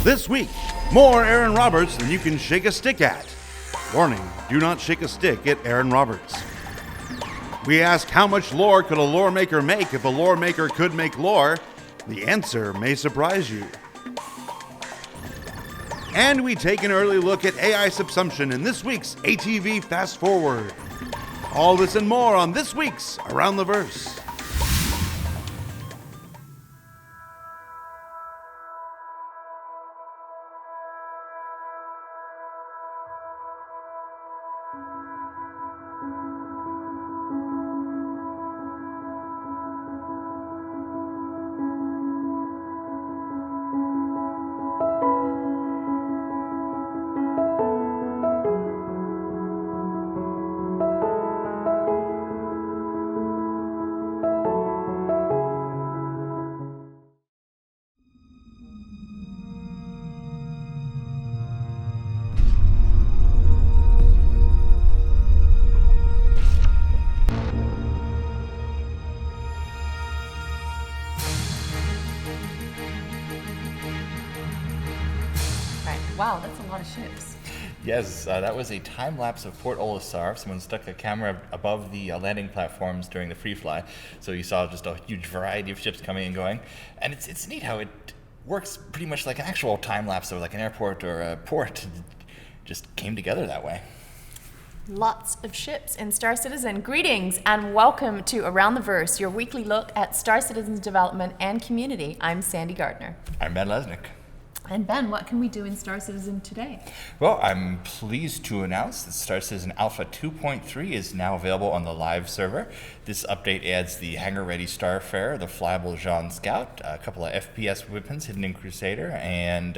This week, more Erin Roberts than you can shake a stick at. Warning, do not shake a stick at Erin Roberts. We ask how much lore could a Loremaker make if a Loremaker could make lore? The answer may surprise you. And we take an early look at AI Subsumption in this week's ATV Fast Forward. All this and more on this week's Around the Verse. Wow, that's a lot of ships. Yes, that was a time lapse of Port Olisar. Someone stuck a camera above the landing platforms during the free fly, so you saw just a huge variety of ships coming and going. And it's neat how it works pretty much like an actual time lapse of like an airport or a port. It just came together that way. Lots of ships in Star Citizen. Greetings and welcome to Around the Verse, your weekly look at Star Citizen's development and community. I'm Sandy Gardner. I'm Ben Lesnick. And Ben, what can we do in Star Citizen today? Well, I'm pleased to announce that Star Citizen Alpha 2.3 is now available on the live server. This update adds the hangar-ready Starfarer, the flyable Jean Scout, a couple of FPS weapons hidden in Crusader, and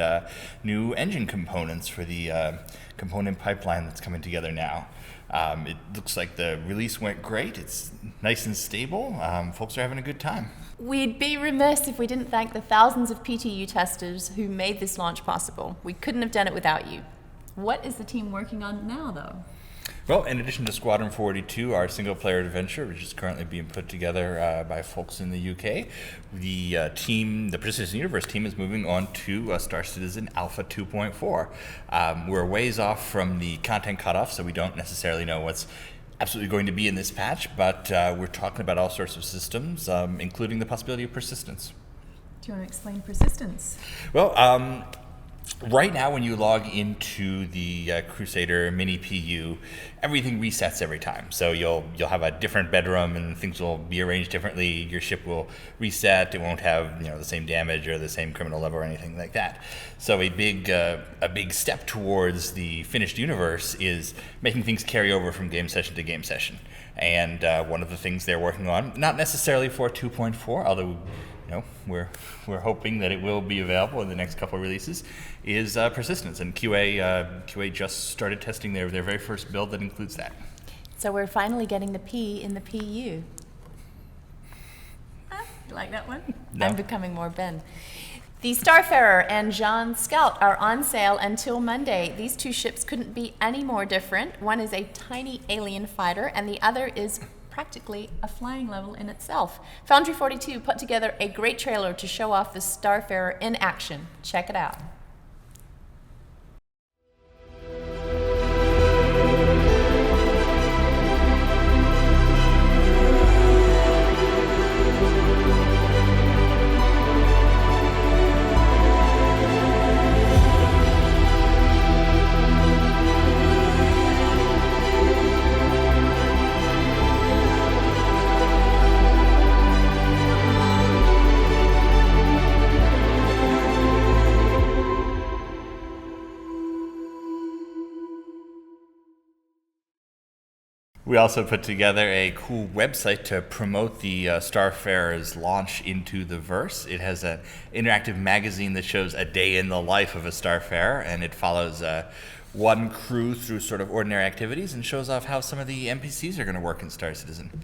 new engine components for the component pipeline that's coming together now. It looks like the release went great. It's nice and stable. Folks are having a good time. We'd be remiss if we didn't thank the thousands of PTU testers who made this launch possible. We couldn't have done it without you. What is the team working on now, though? Well, in addition to Squadron 42, our single-player adventure, which is currently being put together by folks in the UK, the Persistence Universe team is moving on to Star Citizen Alpha 2.4. We're ways off from the content cutoff, so we don't necessarily know what's absolutely going to be in this patch, but we're talking about all sorts of systems, including the possibility of persistence. Do you want to explain persistence? Well, right now when you log into the Crusader mini PU, everything resets every time. So you'll have a different bedroom and things will be arranged differently. Your ship will reset. It won't have the same damage or the same criminal level or anything like that. So a big step towards the finished universe is making things carry over from game session to game session. And one of the things they're working on, not necessarily for 2.4, although we're hoping that it will be available in the next couple of releases, is persistence. And QA just started testing their very first build that includes that. So we're finally getting the P in the PU. You like that one? No. I'm becoming more Ben. The Starfarer and Jean Scout are on sale until Monday. These two ships couldn't be any more different. One is a tiny alien fighter, and the other is practically a flying level in itself. Foundry 42 put together a great trailer to show off the Starfarer in action. Check it out. We also put together a cool website to promote the Starfarer's launch into the verse. It has an interactive magazine that shows a day in the life of a Starfarer, and it follows one crew through sort of ordinary activities and shows off how some of the NPCs are going to work in Star Citizen.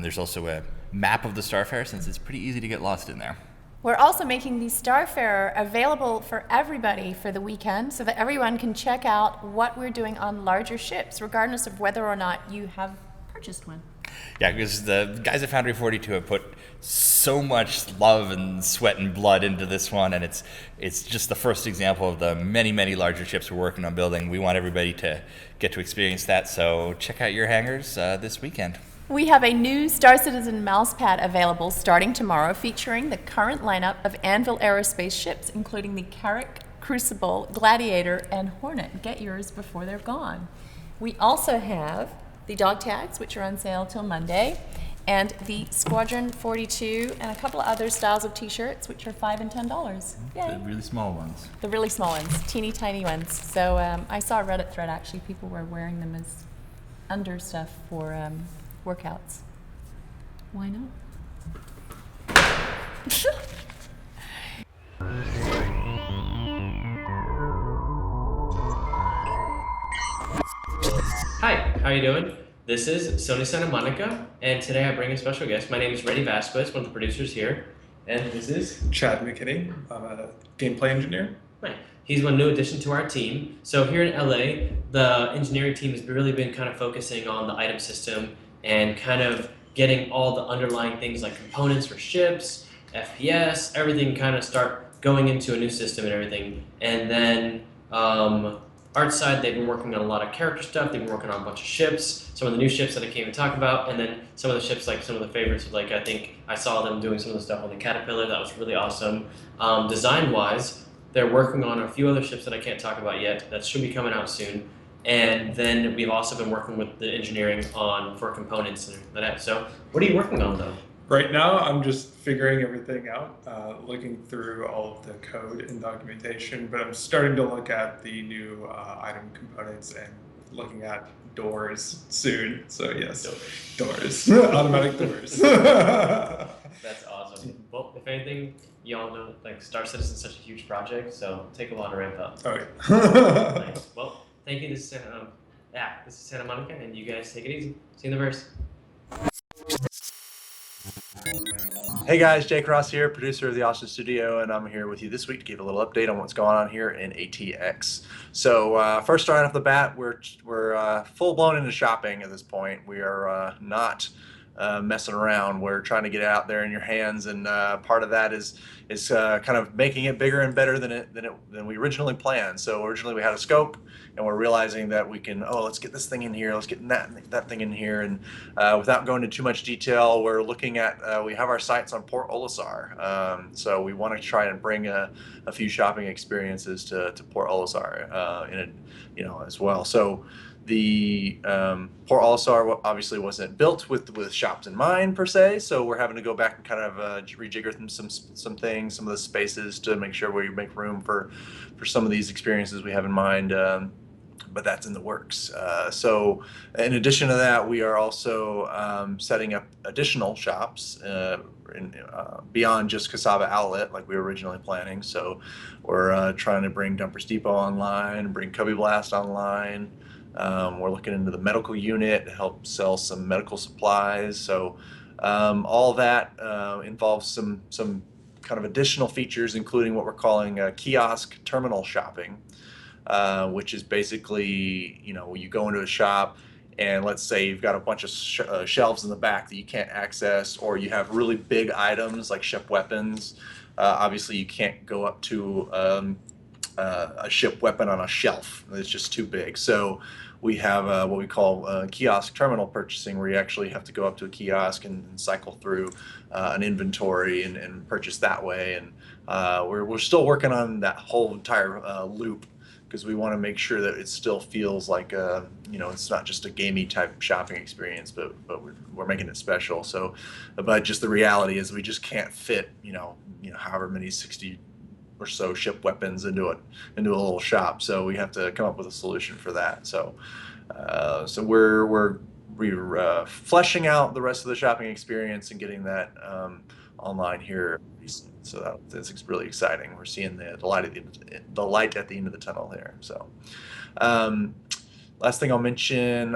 There's also a map of the Starfarer, since it's pretty easy to get lost in there. We're also making the Starfarer available for everybody for the weekend so that everyone can check out what we're doing on larger ships, regardless of whether or not you have purchased one. Yeah, because the guys at Foundry 42 have put so much love and sweat and blood into this one, and it's just the first example of the many larger ships we're working on building. We want everybody to get to experience that, so check out your hangars this weekend. We have a new Star Citizen mousepad available starting tomorrow, featuring the current lineup of Anvil Aerospace ships, including the Carrack, Crucible, Gladiator, and Hornet. Get yours before they're gone. We also have the dog tags, which are on sale till Monday, and the Squadron 42 and a couple of other styles of t-shirts, which are $5 and $10. Yay. The really small ones. The really small ones, teeny tiny ones. So I saw a Reddit thread, actually, people were wearing them as under stuff for workouts. Why not? Hi, how you doing? This is Sony Santa Monica, and today I bring a special guest. My name is Reddy Vasquez, one of the producers here, and this is Chad McKinney. I'm a gameplay engineer. right. He's one new addition to our team. So here in LA, the engineering team has really been kind of focusing on the item system and kind of getting all the underlying things like components for ships, FPS, everything kind of start going into a new system and everything. And then art side, they've been working on a lot of character stuff. They've been working on a bunch of ships, some of the new ships that I can't even talk about, and then some of the ships, like some of the favorites, like I think I saw them doing some of the stuff on the Caterpillar. That was really awesome. Design-wise, they're working on a few other ships that I can't talk about yet. That should be coming out soon. And then we've also been working with the engineering for components and that. So what are you working on, though? Right now, I'm just figuring everything out, looking through all of the code and documentation, but I'm starting to look at the new item components and looking at doors soon. So yes, doors. Automatic doors. That's awesome. Well, if anything, y'all know like Star Citizen is such a huge project, so take a while to ramp up. All right. Nice. Well, thank you. This is Santa Monica, and you guys take it easy. See you in the verse. Hey guys, Jake Ross here, producer of the Austin Studio, and I'm here with you this week to give a little update on what's going on here in ATX. So first, starting off the bat, we're full blown into shopping at this point. We are not messing around. We're trying to get it out there in your hands, and part of that is kind of making it bigger and better than we originally planned. So originally we had a scope, and we're realizing that we can, let's get this thing in here, let's get that thing in here, and without going into too much detail, we're looking at, we have our sights on Port Olisar. So we want to try and bring a few shopping experiences to Port Olisar as well. So the Port Olisar obviously wasn't built with shops in mind per se, so we're having to go back and kind of rejigger some things, some of the spaces to make sure we make room for some of these experiences we have in mind. But that's in the works. So in addition to that, we are also setting up additional shops beyond just Cassava Outlet like we were originally planning. So we're trying to bring Dumpers Depot online, bring Cubby Blast online. We're looking into the medical unit to help sell some medical supplies. So all that involves some kind of additional features, including what we're calling kiosk terminal shopping. Which is basically, you go into a shop and let's say you've got a bunch of shelves in the back that you can't access, or you have really big items like ship weapons. Obviously, you can't go up to a ship weapon on a shelf. It's just too big. So we have what we call kiosk terminal purchasing, where you actually have to go up to a kiosk and cycle through an inventory and purchase that way. And we're still working on that whole entire loop, because we want to make sure that it still feels like it's not just a gamey type shopping experience, but we're making it special. So, but just the reality is we just can't fit however many 60 or so ship weapons into a little shop. So we have to come up with a solution for that. So we're fleshing out the rest of the shopping experience and getting that online here. So that's really exciting. We're seeing the light at the end of the tunnel there. So last thing I'll mention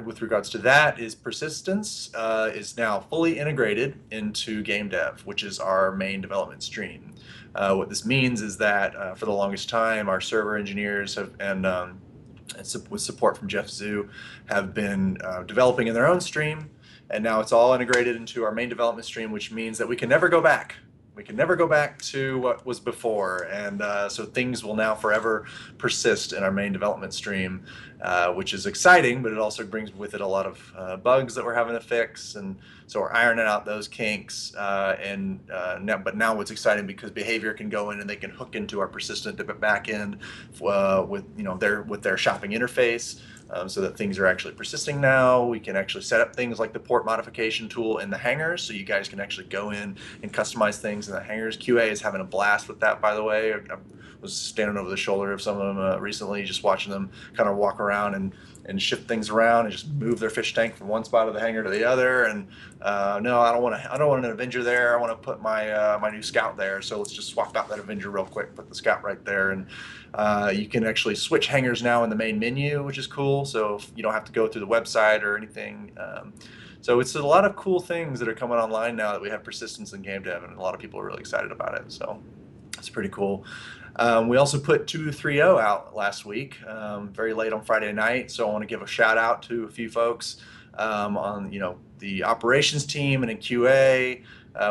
with regards to that is Persistence is now fully integrated into game dev, which is our main development stream. What this means is that for the longest time, our server engineers with support from Jeff Zhu have been developing in their own stream, and now it's all integrated into our main development stream, which means that we can never go back. We can never go back to what was before, and so things will now forever persist in our main development stream, which is exciting, but it also brings with it a lot of bugs that we're having to fix, and so we're ironing out those kinks. But now what's exciting, because behavior can go in and they can hook into our persistent backend with their shopping interface. So that things are actually persisting now. We can actually set up things like the port modification tool in the hangars, so you guys can actually go in and customize things in the hangars. QA is having a blast with that, by the way. I was standing over the shoulder of some of them recently, just watching them kind of walk around and shift things around and just move their fish tank from one spot of the hangar to the other. And no, I don't want an Avenger there. I want to put my new Scout there. So let's just swap out that Avenger real quick, put the Scout right there. And you can actually switch hangars now in the main menu, which is cool. So you don't have to go through the website or anything. So it's a lot of cool things that are coming online now that we have persistence in game dev, and a lot of people are really excited about it. So it's pretty cool. We also put 2.3.0 out last week, very late on Friday night. So I want to give a shout out to a few folks on the operations team and in QA.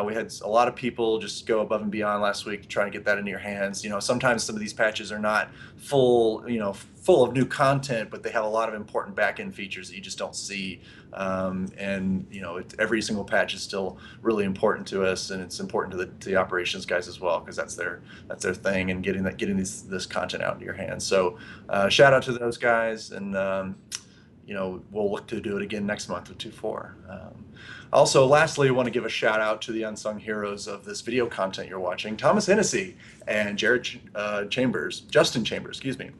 We had a lot of people just go above and beyond last week to try to get that into your hands. Sometimes some of these patches are not full of new content, but they have a lot of important back-end features that you just don't see. Every single patch is still really important to us, and it's important to the operations guys as well, because that's their thing, and getting this content out into your hands. So shout out to those guys, and we'll look to do it again next month with 2.4. Also, lastly, I want to give a shout out to the unsung heroes of this video content you're watching, Thomas Hennessy and Justin Chambers, excuse me.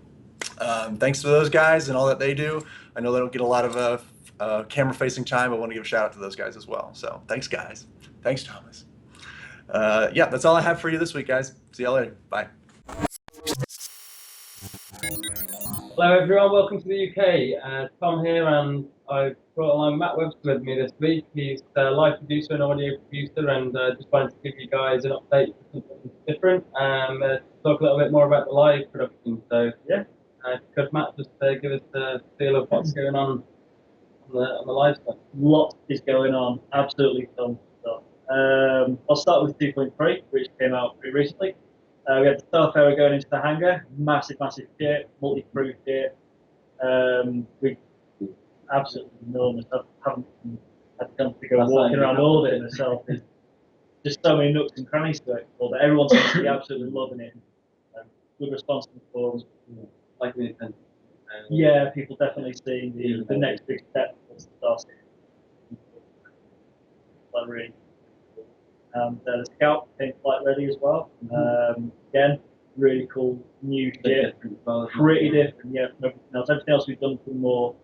Thanks to those guys and all that they do. I know they don't get a lot of camera-facing time. I want to give a shout out to those guys as well. So thanks, guys. Thanks, Thomas. That's all I have for you this week, guys. See y'all later. Bye. Hello everyone, welcome to the UK. Tom here, and I've brought along Matt Webster with me this week. He's a live producer and audio producer, and just wanted to give you guys an update for something different, talk a little bit more about the live production. So yeah, could Matt just give us a feel of what's going on the live stuff? What is going on? Absolutely fun stuff. I'll start with 2.3, which came out pretty recently. We had the Starfarer going into the hangar, massive ship, multi-crew ship. Absolutely enormous. I haven't had the chance to go walking around all of it myself. There's just so many nooks and crannies to it, but everyone seems to be absolutely loving it. Good response from the forums. Like the attention. Yeah, people definitely seeing the next big step was the Starship. Like really. And the Scout came flight ready as well. Again, really cool new ship. Pretty different, yeah, from everything else. Everything else we've done from more,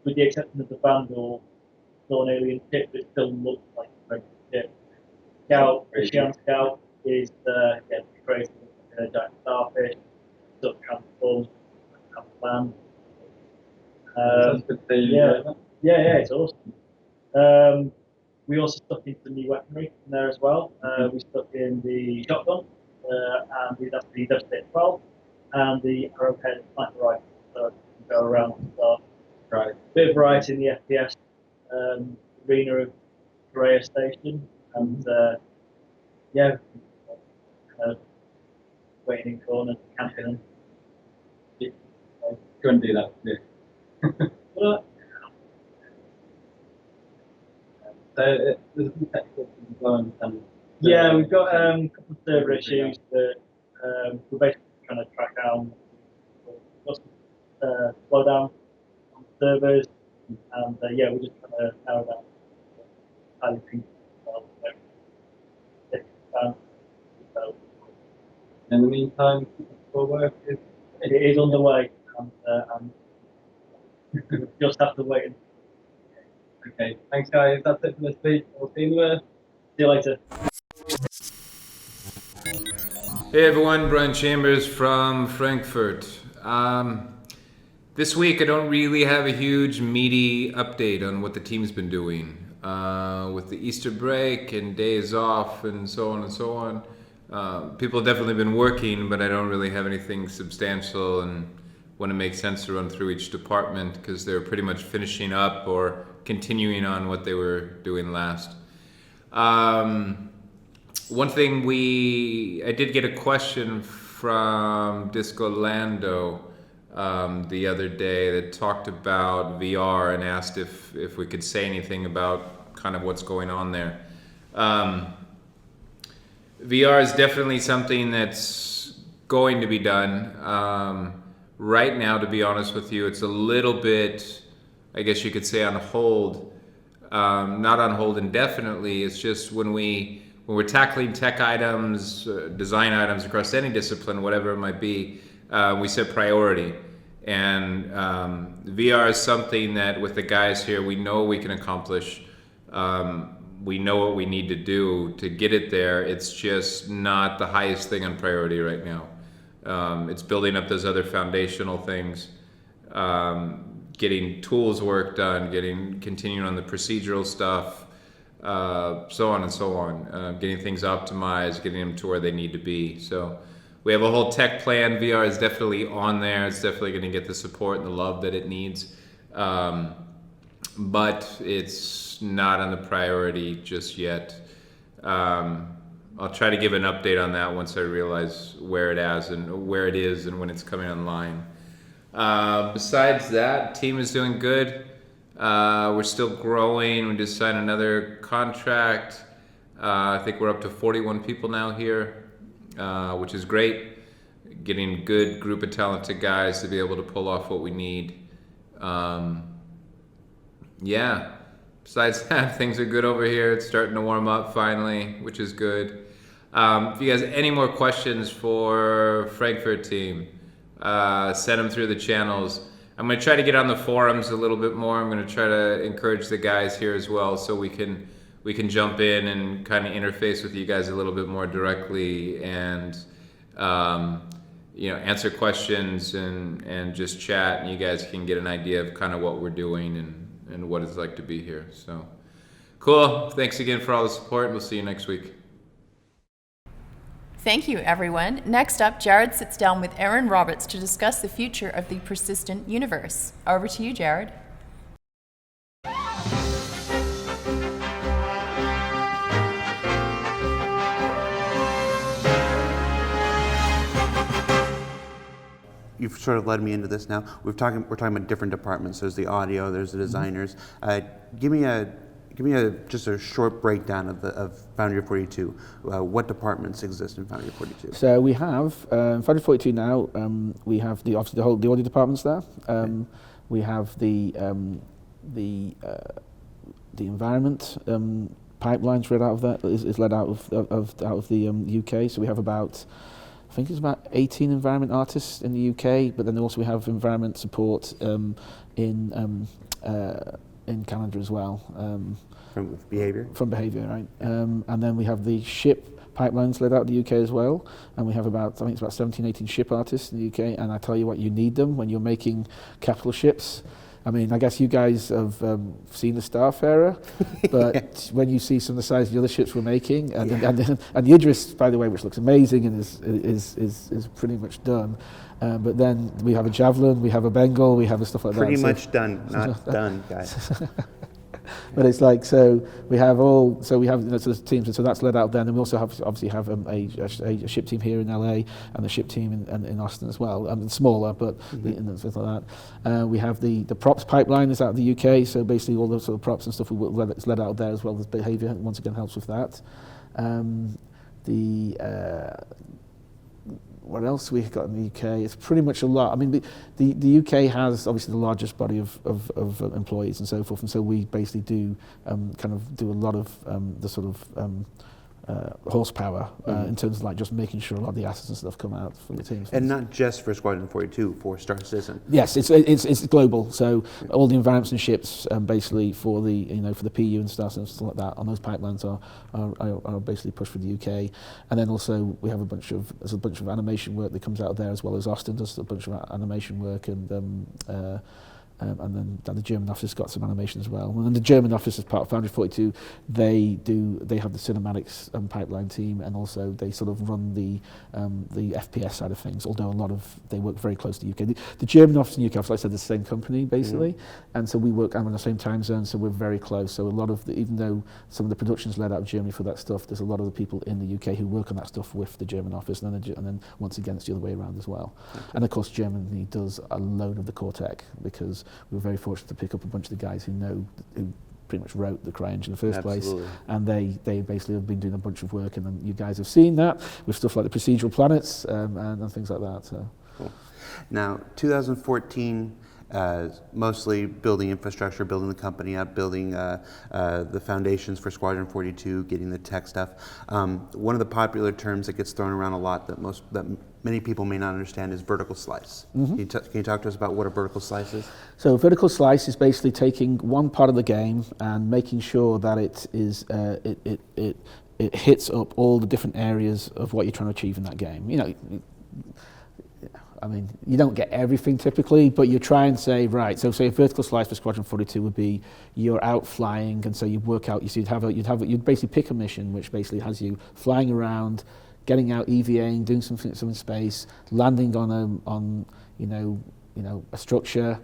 with the exception of the Vandal, still an alien ship, but it still looks like a regular ship. Scout, the Shian Scout is crazy, like a giant starfish, stuff transforms, have a plan. It's awesome. We also stuck in some new weaponry in there as well. We stuck in the shotgun, and that's the Devastator 12, and the Arrowhead sniper rifle. So you can go around and start. Right. Bit of variety in the FPS arena of Korea Station, and waiting in corners, camping. Couldn't do that. Yeah. So there's some technical things going on. Yeah, we've got a couple of server issues that we're basically trying to track down. We've got some slowdown on servers, and we're just trying to narrow down highly ping. In the meantime, for work it is underway, and we just have to wait. Okay, thanks guys. That's it for this week. We'll see you later. Hey everyone, Brian Chambers from Frankfurt. This week I don't really have a huge meaty update on what the team's been doing. With the Easter break and days off and so on and so on. People have definitely been working, but I don't really have anything substantial and when it makes sense to run through each department because they're pretty much finishing up or continuing on what they were doing last. One thing I did get a question from Disco Lando the other day that talked about VR and asked if we could say anything about kind of what's going on there. VR is definitely something that's going to be done. Right now, to be honest with you, it's a little bit, I guess you could say, on hold. Not on hold indefinitely. It's just when we're tackling tech items, design items across any discipline, whatever it might be, we set priority. And VR is something that with the guys here, we know we can accomplish. We know what we need to do to get it there. It's just not the highest thing on priority right now. It's building up those other foundational things, getting tools work done, continuing on the procedural stuff, so on and so on, getting things optimized, getting them to where they need to be. So we have a whole tech plan. VR is definitely on there. It's definitely going to get the support and the love that it needs. But it's not on the priority just yet. I'll try to give an update on that once I realize where it is and when it's coming online. Besides that, team is doing good. We're still growing. We just signed another contract. I think we're up to 41 people now here, which is great. Getting a good group of talented guys to be able to pull off what we need. Yeah. Besides that, things are good over here. It's starting to warm up finally, which is good. If you guys have any more questions for Frankfurt team, send them through the channels. I'm going to try to get on the forums a little bit more. I'm going to try to encourage the guys here as well so we can jump in and kind of interface with you guys a little bit more directly and answer questions and just chat, and you guys can get an idea of kind of what we're doing and what it's like to be here. So cool. Thanks again for all the support, and we'll see you next week. Thank you, everyone. Next up, Jared sits down with Erin Roberts to discuss the future of the persistent universe. Over to you, Jared. You've sort of led me into this now. We're talking about different departments. There's the audio, there's the designers. Give me just a short breakdown of Foundry 42. What departments exist in Foundry 42? So we have Foundry 42 now. We have the audio departments there. We have the environment pipelines read out of that is led out of the UK. So we have about, I think it's about 18 environment artists in the UK, but then also we have environment support in Canada as well. From behavior? From behavior, right. And then we have the ship pipelines led out of the UK as well, and we have I think it's about 17, 18 ship artists in the UK, and I tell you what, you need them when you're making capital ships. I mean, I guess you guys have seen the Starfarer, but when you see some of the size of the other ships we're making, and the Aegis, by the way, which looks amazing and is pretty much done, but then we have a Javelin, we have a Bengal, we have stuff like that. Pretty much done, not done, guys. But it's like, so we have the teams, and so that's led out there. And then we also obviously have a ship team here in LA and the ship team in Austin as well. Smaller, but and stuff like that. We have the props pipeline is out of the UK, so basically all the sort of props and stuff it's led out there, as well as behavior. Once again, helps with that. What else we've got in the UK? It's pretty much a lot. I mean, the UK has obviously the largest body of employees and so forth, and so we basically do kind of do a lot of the sort of horsepower in terms of like just making sure a lot of the assets and stuff come out from the teams. And not just for Squadron 42, for Star Citizen. Yes, it's global. So all the environments and ships basically for the PU and stuff like that on those pipelines are basically pushed for the UK. And then also we have there's a bunch of animation work that comes out of there, as well as Austin does a bunch of animation work, and and then the German office got some animation as well. And then the German office, as part of Foundry 42, they have the cinematics pipeline team, and also they sort of run the FPS side of things. Although they work very close to the UK. The German office and UK office, like I said, the same company basically, and so we work. I'm in the same time zone, so we're very close. So a lot of even though some of the production's led out of Germany for that stuff, there's a lot of the people in the UK who work on that stuff with the German office, and then once again it's the other way around as well. Okay. And of course Germany does a load of the core tech, because we were very fortunate to pick up a bunch of the guys who pretty much wrote the CryEngine in the first place, and they basically have been doing a bunch of work, and then you guys have seen that with stuff like the procedural planets and things like that. So. Cool. Now 2014. Mostly building infrastructure, building the company up, building the foundations for Squadron 42, getting the tech stuff. One of the popular terms that gets thrown around a lot that many people may not understand is vertical slice. Can you talk to us about what a vertical slice is? So vertical slice is basically taking one part of the game and making sure that it hits up all the different areas of what you're trying to achieve in that game. You know, I mean, you don't get everything typically, but you try and say, right, so say a vertical slice for Squadron 42 would be you're out flying, and so you work out, you'd basically pick a mission which basically has you flying around, getting out, EVAing, doing something in space, landing on a structure,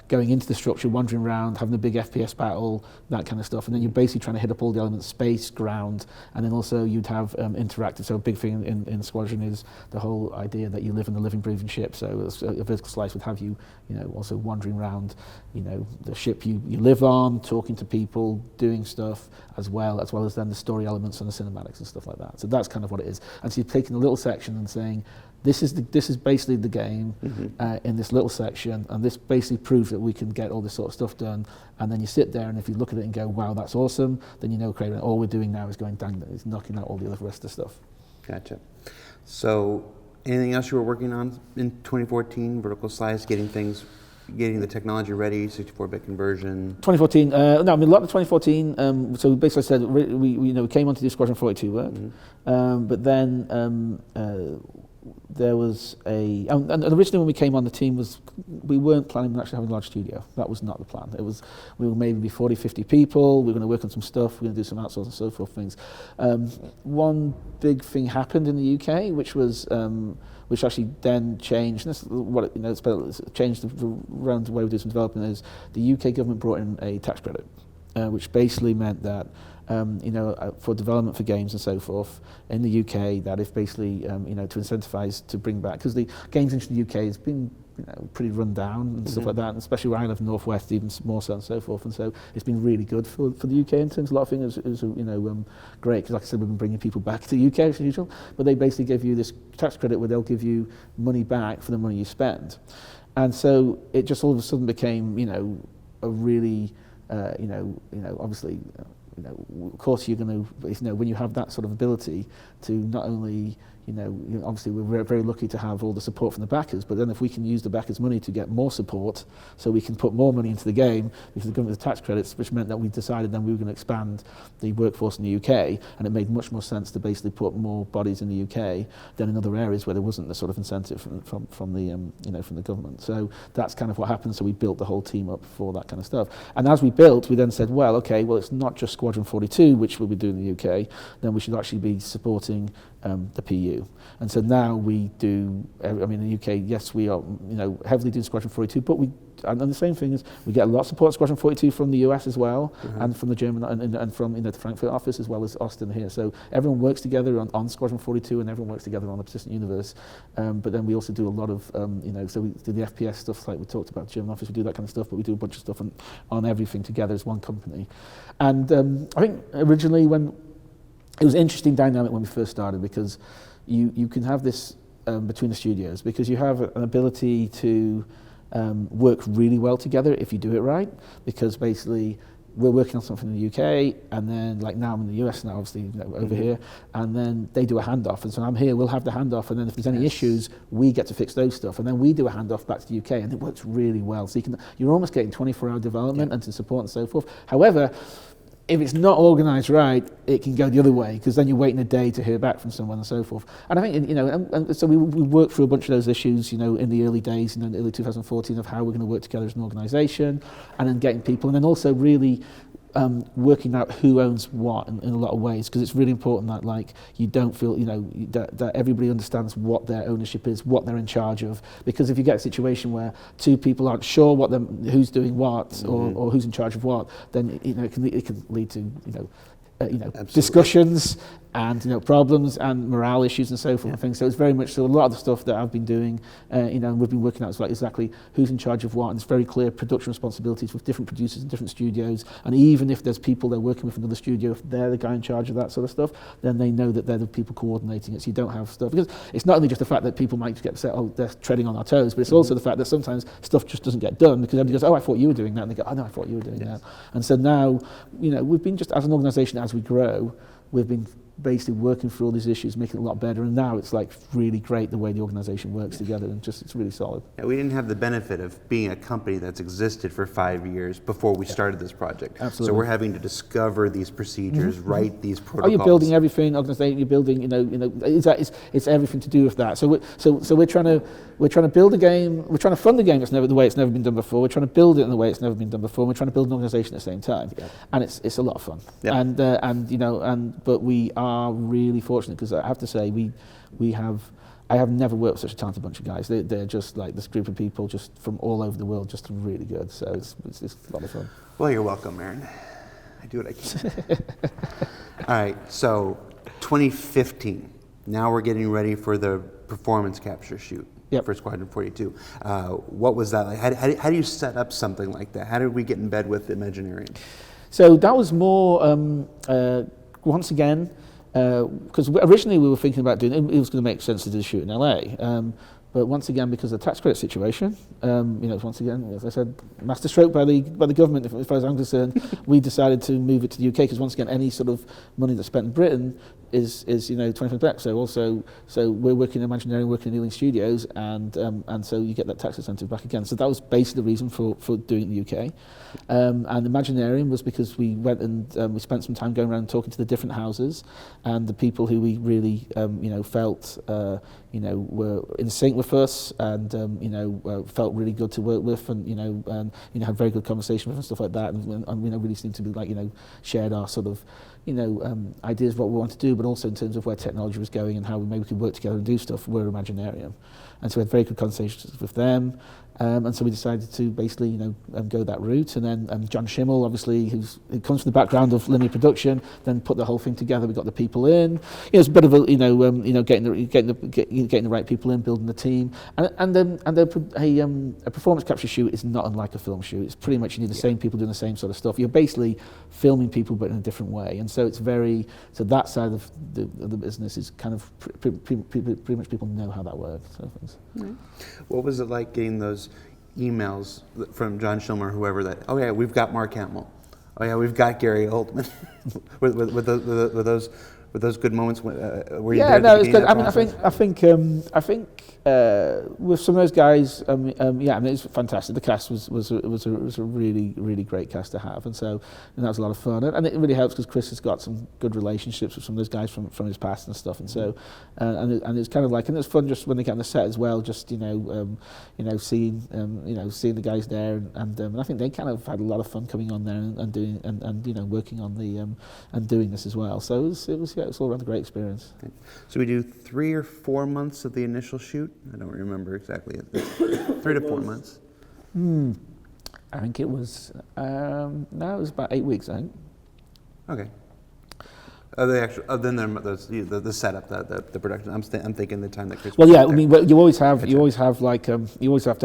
going into the structure, wandering around, having a big FPS battle, that kind of stuff. And then you're basically trying to hit up all the elements, space, ground, and then also you'd have interactive. So a big thing in Squadron is the whole idea that you live in a living, breathing ship. So a vertical slice would have you, also wandering around, the ship you live on, talking to people, doing stuff, as well as then the story elements and the cinematics and stuff like that. So that's kind of what it is. And so you're taking a little section and saying, this is basically the game in this little section, and this basically proves that we can get all this sort of stuff done. And then you sit there, and if you look at it and go, "Wow, that's awesome," then okay, all we're doing now is is knocking out all the other rest of the stuff. Gotcha. So, anything else you were working on in 2014? Vertical slice, getting the technology ready, 64-bit conversion. 2014. A lot of 2014. So basically, I said we came on to do Squadron 42 work, but then. There was and originally when we came on the team we weren't planning on actually having a large studio. That was not the plan. We were maybe 40, 50 people. We were going to work on some stuff. We were going to do some outsourcing and so forth things. One big thing happened in the UK, which actually then changed. And this is what it's changed around the way we do some development. Is the UK government brought in a tax credit, which basically meant that. For development for games and so forth in the UK, that if basically, to incentivize to bring back, because the games industry in the UK has been, pretty run down and stuff like that, and especially where I live in the Northwest, even more so and so forth. And so it's been really good for the UK in terms of a lot of things. It was great, because like I said, we've been bringing people back to the UK as usual, but they basically give you this tax credit where they'll give you money back for the money you spend. And so it just all of a sudden became, a really, obviously, of course you're going to, when you have that sort of ability to not only, obviously we're very lucky to have all the support from the backers, but then if we can use the backers' money to get more support, so we can put more money into the game, because the government has tax credits, which meant that we decided then we were going to expand the workforce in the UK, and it made much more sense to basically put more bodies in the UK than in other areas where there wasn't the sort of incentive from the government. So that's kind of what happened. So we built the whole team up for that kind of stuff. And as we built, we then said, well, it's not just Squadron 42, which we'll be doing in the UK, then we should actually be supporting the PU. And so now we do, in the UK, yes, we are, heavily doing Squadron 42, but and the same thing is, we get a lot of support Squadron 42 from the US as well, and from the German, and from the Frankfurt office, as well as Austin here. So everyone works together on Squadron 42, and everyone works together on the Persistent Universe. But then we also do a lot of, so we do the FPS stuff, like we talked about, German office, we do that kind of stuff, but we do a bunch of stuff on everything together as one company. And I think originally it was an interesting dynamic when we first started, because you can have this between the studios, because you have an ability to work really well together if you do it right, because basically we're working on something in the UK, and then like now I'm in the US now, obviously over here, and then they do a handoff, and so I'm here, we'll have the handoff, and then if there's any issues, we get to fix those stuff, and then we do a handoff back to the UK, and it works really well. So you're almost getting 24-hour development and to support and so forth. However, if it's not organised right, it can go the other way, because then you're waiting a day to hear back from someone and so forth. And I think, and so we worked through a bunch of those issues, in the early days, in early 2014, of how we're going to work together as an organisation, and then getting people, and then also really working out who owns what in a lot of ways, because it's really important that you don't feel that everybody understands what their ownership is, what they're in charge of. Because if you get a situation where two people aren't sure who's doing what, or who's in charge of what, then it can lead to discussions and problems and morale issues and so forth and things. So it's very much a lot of the stuff that I've been doing, and we've been working out exactly who's in charge of what, and it's very clear production responsibilities with different producers in different studios. And even if there's people they're working with in another studio, if they're the guy in charge of that sort of stuff, then they know that they're the people coordinating it. So you don't have stuff, because it's not only just the fact that people might get upset, oh, they're treading on our toes, but it's also the fact that sometimes stuff just doesn't get done because everybody goes, oh, I thought you were doing that, and they go, oh no, I thought you were doing that. And so now, we've been just, as an organisation, as we grow, we've been basically working through all these issues, making it a lot better, and now it's really great the way the organisation works together, and it's really solid. Yeah, we didn't have the benefit of being a company that's existed for 5 years before we started this project. Absolutely. So we're having to discover these procedures, write these protocols. Oh, you're building everything, organisation. You're building, it's everything to do with that. So we're trying to build a game. We're trying to fund a game that's the way it's never been done before. We're trying to build it in the way it's never been done before. And we're trying to build an organisation at the same time, and it's a lot of fun. Yeah. But we are really fortunate, because I have to say I have never worked with such a talented bunch of guys. They're just this group of people just from all over the world, just really good. So it's a lot of fun. Well, you're welcome, Erin. I do what I can. All right, so 2015. Now we're getting ready for the performance capture shoot. For Squadron 42. What was that like? How do you set up something like that? How did we get in bed with Imaginarium? So that was more, once again, because originally we were thinking about doing it was going to make sense to do the shoot in LA. But once again, because of the tax credit situation, once again, as I said, master stroke by the government, as far as I'm concerned, we decided to move it to the UK, because once again, any sort of money that's spent in Britain is 20% back. So we're working in Imaginarium, working in Ealing Studios, and so you get that tax incentive back again. So that was basically the reason for doing it in the UK. And Imaginarium was because we went and we spent some time going around talking to the different houses and the people who we really felt were in sync with us, and felt really good to work with, and had very good conversation with and stuff like that, and really seemed to be shared our sort of ideas of what we want to do, but also in terms of where technology was going and how maybe we could work together and do stuff. We're Imaginarium, and so we had very good conversations with them. And so we decided to basically, go that route. And then John Schimmel, obviously, who comes from the background of linear production, then put the whole thing together. We got the people in. It's a bit of a, getting the right people in, building the team. And a performance capture shoot is not unlike a film shoot. It's pretty much you need the same people doing the same sort of stuff. You're basically filming people, but in a different way. And so so that side of the business is kind of pretty much people know how that works. So mm-hmm. What was it like getting those emails from John Schilmer, whoever, that, oh yeah, we've got Mark Hamill, oh yeah, we've got Gary Oldman, with those good moments? Were you there at the it's good. process? I think with some of those guys, it's fantastic. The cast was a really, really great cast to have, and that was a lot of fun. And it really helps because Chris has got some good relationships with some of those guys from his past and stuff. And so, and it's kind of and it's fun just when they get on the set as well. Just seeing the guys there, and I think they kind of had a lot of fun coming on there and doing and working on the and doing this as well. So it was all around a great experience. Okay. So we do 3 or 4 months of the initial shoot. I don't remember exactly. 3 to 4 months. I think it was. No, it was about 8 weeks. I think. Okay. The setup, the production. I'm thinking the time that Chris. Well, yeah. I mean, you always have to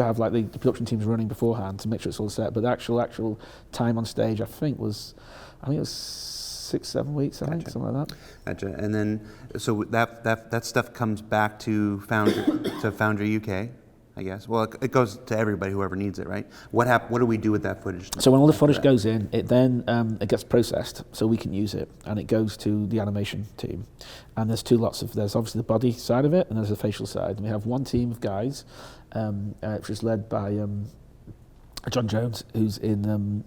have the production teams running beforehand to make sure it's all set. But the actual time on stage, I think it was 6-7 weeks, I think, something like that. Gotcha. And then, so that stuff comes back to Foundry UK, I guess. Well, it goes to everybody, whoever needs it, right? What do we do with that footage? So when all the footage goes in, it then it gets processed, so we can use it, and it goes to the animation team. And there's there's obviously the body side of it, and there's the facial side. And we have one team of guys, which is led by John Jones, who's in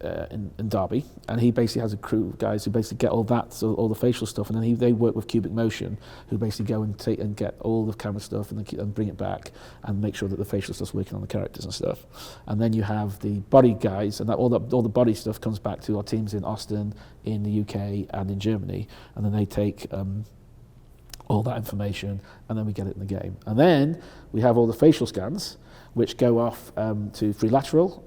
in Derby, and he basically has a crew of guys who basically get all that, so all the facial stuff, and then they work with Cubic Motion, who basically go and take and get all the camera stuff and bring it back and make sure that the facial stuff's working on the characters and stuff. And then you have the body guys, and all the body stuff comes back to our teams in Austin, in the UK, and in Germany, and then they take all that information, and then we get it in the game. And then we have all the facial scans, which go off to Freelateral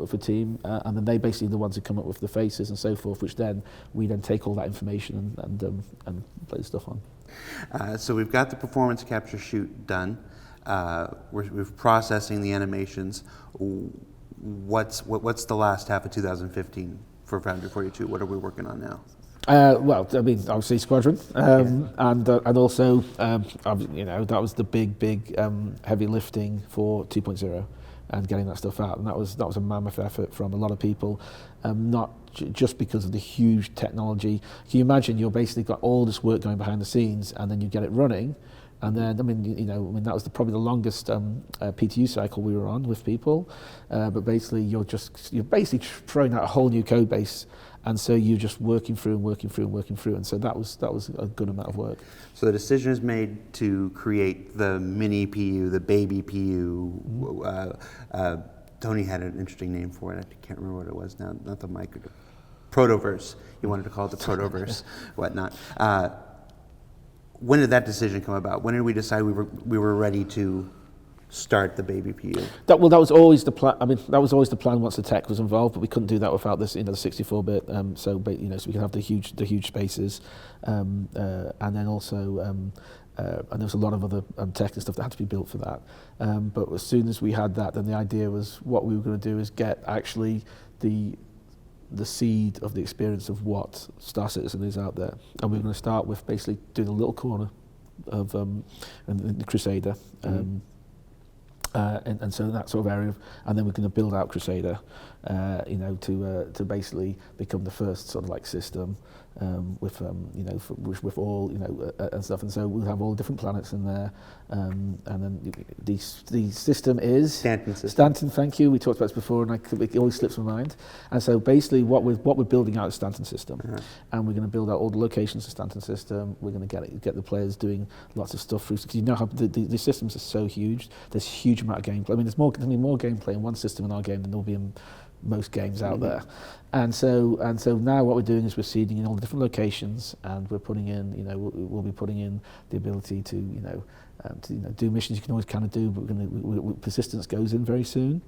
for team, and then they basically the ones who come up with the faces and so forth, which then we then take all that information and play the stuff on. So we've got the performance capture shoot done. We're processing the animations. What's the last half of 2015 for Foundry 42? What are we working on now? Well, I mean, obviously Squadron, and also, that was the big heavy lifting for 2.0 and getting that stuff out, and that was a mammoth effort from a lot of people, not just because of the huge technology. Can you imagine you're basically got all this work going behind the scenes, and then you get it running. And then, that was probably the longest PTU cycle we were on with people. But basically, you're basically throwing out a whole new code base, and so you're just working through, and so that was a good amount of work. So the decision is made to create the mini PU, the baby PU. Tony had an interesting name for it. I can't remember what it was now. Not the micro, Protoverse. He wanted to call it the Protoverse, whatnot. When did that decision come about? When did we decide we were ready to start the baby PU? That was always the plan. I mean, that was always the plan once the tech was involved, but we couldn't do that without this, the 64-bit. So we can have the huge spaces, and then also, and there was a lot of other tech and stuff that had to be built for that. But as soon as we had that, then the idea was what we were going to do is get actually the seed of the experience of what Star Citizen is out there. And we're going to start with basically doing a little corner of the Crusader, and so that sort of area, and then we're going to build out Crusader, to basically become the first sort of like system with all and stuff, and so we'll have all different planets in there, and then the system is Stanton system. Stanton, thank you. We talked about this before, and it always slips my mind. And so basically, what we're building out is Stanton system, and we're going to build out all the locations of Stanton system. We're going to get the players doing lots of stuff through, because you know how the systems are so huge. There's a huge amount of gameplay. I mean, there's more gameplay in one system in our game than there'll be in most games out there. And so now what we're doing is we're seeding in all the different locations, and we're putting in, we'll be putting in the ability to, do missions you can always kind of do, but persistence goes in very soon.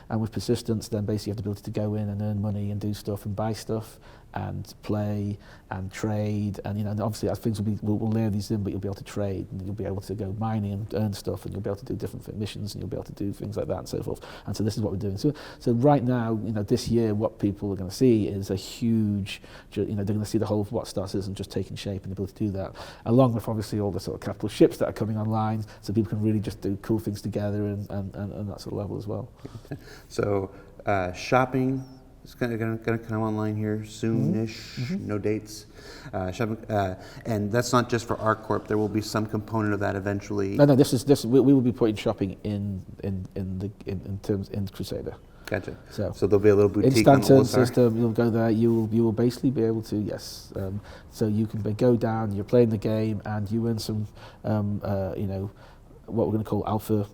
And with persistence, then basically you have the ability to go in and earn money and do stuff and buy stuff and play and trade, and obviously as things we'll layer these in, but you'll be able to trade, and you'll be able to go mining and earn stuff, and you'll be able to do different missions, and you'll be able to do things like that and so forth. And so this is what we're doing. So right now, this year, what people are going to see is a huge, they're going to see the whole of what Star Citizen just taking shape and the ability to do that, along with obviously all the sort of capital ships that are coming online, so people can really just do cool things together and that sort of level as well. Okay. So shopping. It's going to come online here soonish. No dates. And that's not just for ArcCorp. There will be some component of that eventually. No. This. We will be putting shopping in Crusader. Gotcha. So there'll be a little boutique on the Stanton system. You'll go there. You will basically be able to so you can go down. You're playing the game and you earn some what we're going to call alpha,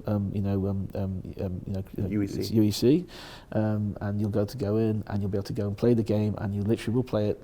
UEC, and you'll go in and you'll be able to go and play the game, and you literally will play it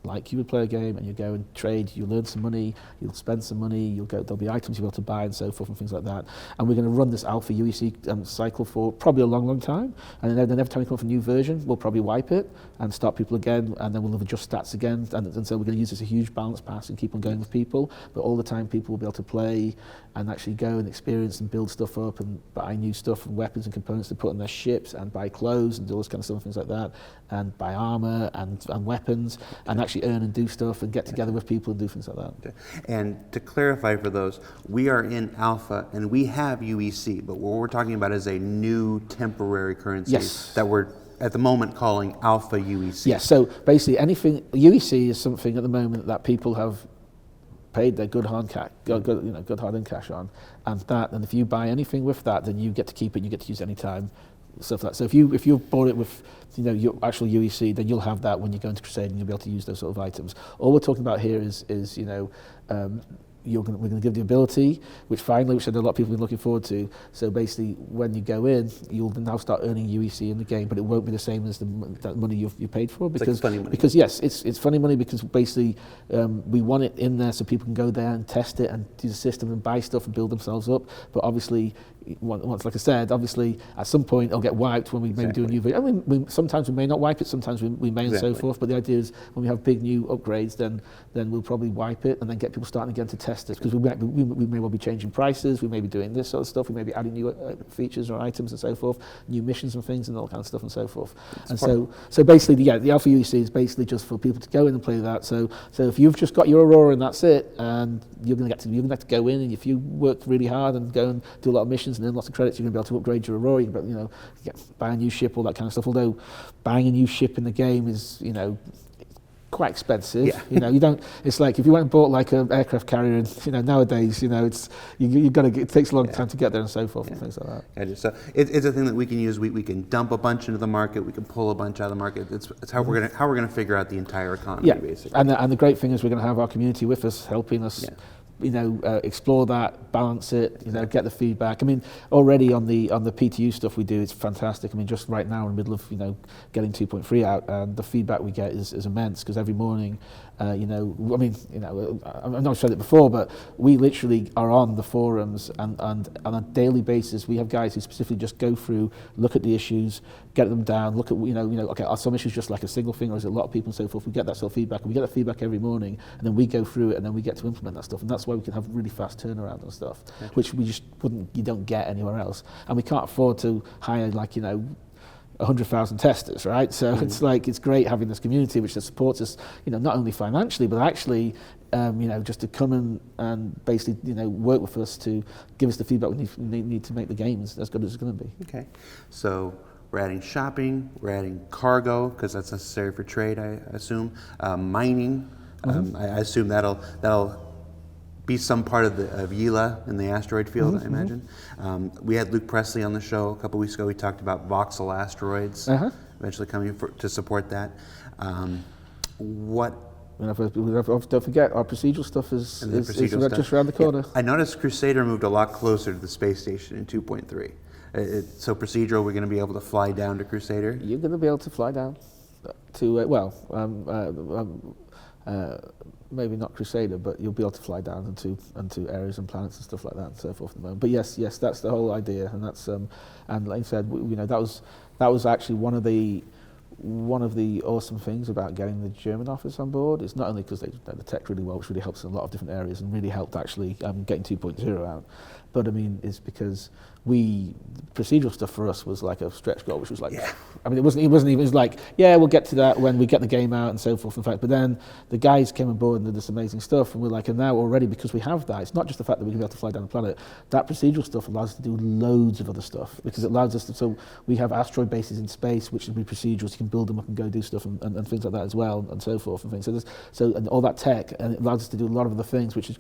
like you would play a game, and you go and trade, you'll earn some money, you'll spend some money, there'll be items you'll be able to buy and so forth and things like that. And we're going to run this alpha UEC cycle for probably a long time, and then every time we come up with a new version, we'll probably wipe it and start people again, and then we'll adjust stats again, and so we're going to use this as a huge balance pass and keep on going with people, but all the time people will be able to play and actually go and experience and build stuff up and buy new stuff and weapons and components to put on their ships, and buy clothes and do all this kind of stuff and things like that, and buy armor and weapons, and actually earn and do stuff and get together with people and do things like that. Okay. And to clarify for those, we are in alpha and we have UEC, but what we're talking about is a new temporary currency that we're at the moment calling alpha UEC. Yes, so basically anything, UEC is something at the moment that people have paid their good hard earned cash on, and if you buy anything with that, then you get to keep it, you get to use it any time stuff like that. So if you bought it with your actual UEC, then you'll have that when you go into Crusade, and you'll be able to use those sort of items. All we're talking about here is we're going to give the ability, which I know a lot of people have been looking forward to. So basically, when you go in, you'll now start earning UEC in the game, but it won't be the same as that money you paid for. Because it's like funny money. Because yes, it's funny money because basically we want it in there so people can go there and test it and do the system and buy stuff and build themselves up. But obviously, once, like I said, obviously at some point it'll get wiped when we maybe do a new video. I mean, sometimes we may not wipe it, sometimes we may and so forth. But the idea is when we have big new upgrades, then we'll probably wipe it and then get people starting again to test it, because we may well be changing prices, we may be doing this sort of stuff, we may be adding new features or items and so forth, new missions and things and all kinds of stuff and so forth. So basically, the Alpha UEC is basically just for people to go in and play that. So if you've just got your Aurora and that's it, and you're going to get to go in, and if you work really hard and go and do a lot of missions and earn lots of credits, you're going to be able to upgrade your Aurora. You can buy a new ship, all that kind of stuff. Although buying a new ship in the game is quite expensive. You don't. It's like if you went and bought like an aircraft carrier, and nowadays, you've got to. It takes a long time to get there and so forth and things like that. So it's a thing that we can use. We can dump a bunch into the market. We can pull a bunch out of the market. It's how we're gonna figure out the entire economy, basically. And the great thing is we're going to have our community with us, helping us. Explore that, balance it, get the feedback. I mean, already on the PTU stuff we do, it's fantastic. I mean, just right now in the middle of getting 2.3 out, and the feedback we get is immense, because every morning, I've not said it before, but we literally are on the forums, and on a daily basis, we have guys who specifically just go through, look at the issues, get them down, look at, okay, are some issues just like a single thing, or is it a lot of people and so forth? We get that sort of feedback, and we get that feedback every morning, and then we go through it, and then we get to implement that stuff, and that's why we can have really fast turnaround and stuff, which you don't get anywhere else. And we can't afford to hire 100,000 testers, right? So it's great having this community which supports us, not only financially, but actually, just to come and basically, work with us to give us the feedback we need to make the games as good as it's going to be. Okay, so we're adding shopping, we're adding cargo, because that's necessary for trade, I assume. Mining, I assume that'll be some part of Yela in the asteroid field, I imagine. We had Luke Presley on the show a couple weeks ago. We talked about voxel asteroids eventually coming to support that. Don't forget, our procedural stuff is just around the corner. I noticed Crusader moved a lot closer to the space station in 2.3. So procedural, we're going to be able to fly down to Crusader? You're going to be able to fly down to, maybe not Crusader, but you'll be able to fly down into areas and planets and stuff like that and so forth at the moment. But yes, that's the whole idea, and that's and like I said, that was actually one of the awesome things about getting the German office on board. It's not only because they know the tech really well, which really helps in a lot of different areas and really helped actually getting 2.0 out, but I mean, it's because procedural stuff for us was like a stretch goal, which was like, I mean, it wasn't even, it was like, we'll get to that when we get the game out and so forth, in fact. But then the guys came on board and did this amazing stuff, and we're like, and now already, because we have that, it's not just the fact that we can be able to fly down the planet, that procedural stuff allows us to do loads of other stuff, because it allows us to, so we have asteroid bases in space, which would be procedurals, you can build them up and go do stuff and things like that as well, and so forth and things. So and all that tech, and it allows us to do a lot of other things, which is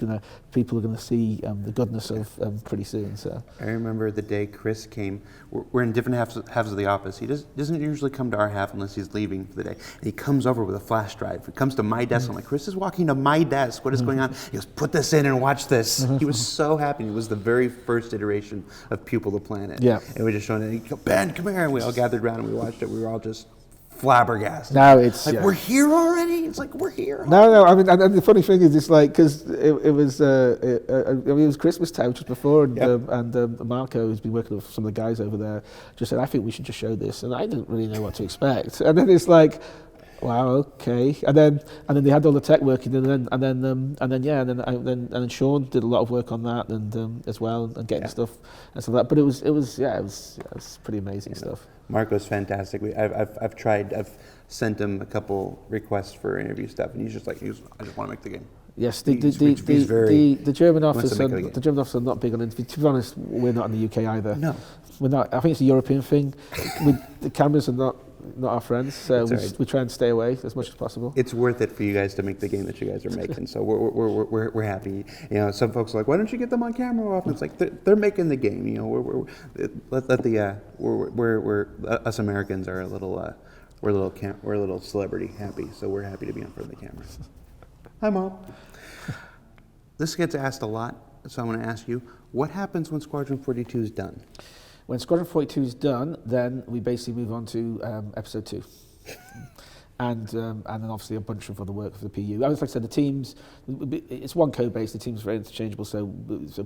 people are going to see the goodness of pretty soon. So I remember the day Chris came. We're in different halves of the office. He doesn't usually come to our half unless he's leaving for the day. And he comes over with a flash drive. He comes to my desk. I'm like, Chris is walking to my desk. What is going on? He goes, put this in and watch this. He was so happy. It was the very first iteration of Pupil the Planet. Yeah. And we just showed it. He goes, Ben, come here. And we all gathered around and we watched it. We were all just flabbergasted. Now it's like, we're here already. It's like, we're here. No. I mean, and the funny thing is, it's like, because it was Christmas time just before, and Marco, who's been working with some of the guys over there, just said, I think we should just show this, and I didn't really know what to expect. And then it's like, wow, okay. And then they had all the tech working, and then Sean did a lot of work on that, and as well, and getting stuff and stuff like that. But it was pretty amazing stuff. Marco's fantastic. I've sent him a couple requests for interview stuff, and he's just like, I just want to make the game. Yes, the German office are not big on interview. To be honest, we're not in the UK either. No, we're not. I think it's a European thing. The cameras are not not our friends. So It's all right. we try and stay away as much as possible. It's worth it for you guys to make the game that you guys are making. So we're happy. You know, some folks are like, why don't you get them on camera more often? It's like they're making the game. You know, we're us Americans are a little we're a little celebrity happy. So we're happy to be in front of the camera. Hi, Mom. This gets asked a lot, so I'm going to ask you, what happens when Squadron 42 is done? When Squadron 42 is done, then we basically move on to episode 2. And then obviously a bunch of other work for the PU. As like I said, the teams, it's one code base, the team's very interchangeable, so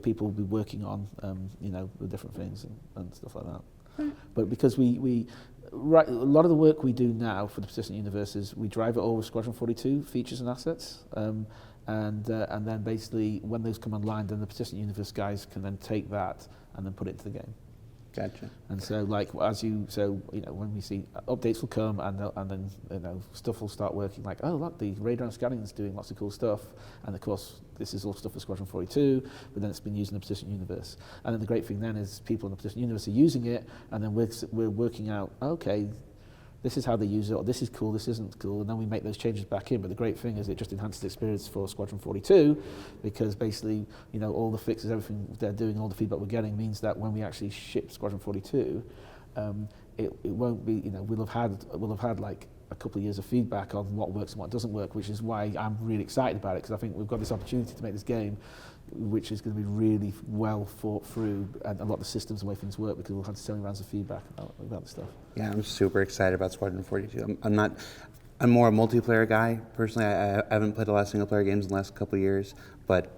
people will be working on, you know, the different things and stuff like that. But because we a lot of the work we do now for the persistent universes, we drive it all with Squadron 42 features and assets. And then basically when those come online, then the persistent universe guys can then take that and then put it into the game. Gotcha. And so, like you know, when we see updates will come, and then you know stuff will start working. Like, oh look, the radar scanning is doing lots of cool stuff, and of course this is all stuff for Squadron 42. But then it's been used in the persistent universe. And then the great thing then is people in the persistent universe are using it, and then we're working out, okay, this is how they use it, or this is cool, this isn't cool, and then we make those changes back in. But the great thing is it just enhances the experience for Squadron 42, because basically, you know, all the fixes, everything they're doing, all the feedback we're getting means that when we actually ship Squadron 42, it won't be, you know, we'll have had like a couple of years of feedback on what works and what doesn't work, which is why I'm really excited about it, because I think we've got this opportunity to make this game which is going to be really well thought through, and a lot of the systems and the way things work, because we'll have so many rounds of feedback about the stuff. Yeah, I'm super excited about Squadron 42. I'm more a multiplayer guy personally. I haven't played a lot of single player games in the last couple of years, but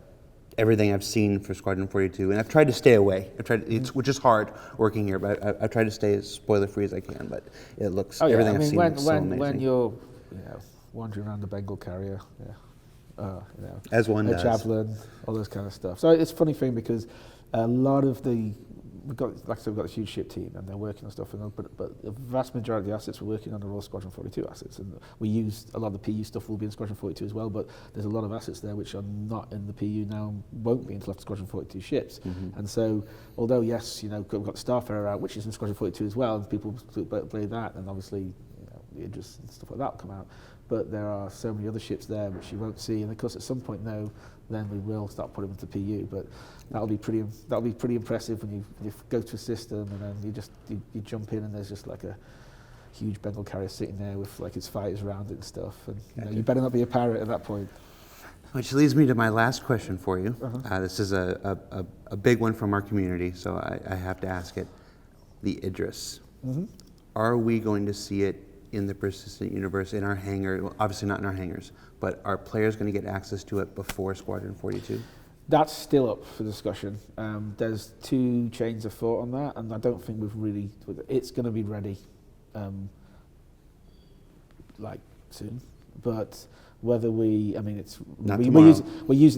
everything I've seen for Squadron 42, and I've tried to stay away. Which is hard working here, but I've tried to stay as spoiler free as I can. But it looks everything I've seen looks so amazing. When you're wandering around the Bengal carrier, you know, as one does, javelin, all this kind of stuff. So it's a funny thing because a lot of we've got a huge ship team and they're working on stuff, but the vast majority of the assets we're working on are all Squadron 42 assets, and we use a lot of the PU stuff will be in Squadron 42 as well, but there's a lot of assets there which are not in the PU now, won't be until after Squadron 42 ships. Mm-hmm. And so, although yes, you know, we've got the Starfarer out, which is in Squadron 42 as well, and people play that, and obviously, you know, the Aegis and stuff like that will come out. But there are so many other ships there which you won't see, and of course at some point now, then we will start putting them into PU. But that'll be pretty impressive when you go to a system and then you jump in and there's just like a huge Bengal carrier sitting there with like its fighters around it and stuff, and you know, you better not be a pirate at that point. Which leads me to my last question for you. Uh-huh. This is a big one from our community, so I have to ask it. The Aegis. Mm-hmm. Are we going to see it in the persistent universe, in our hangar? Well, obviously not in our hangars, but are players going to get access to it before Squadron 42? That's still up for discussion. There's two chains of thought on that, and I don't think it's going to be ready like soon, but whether we're using it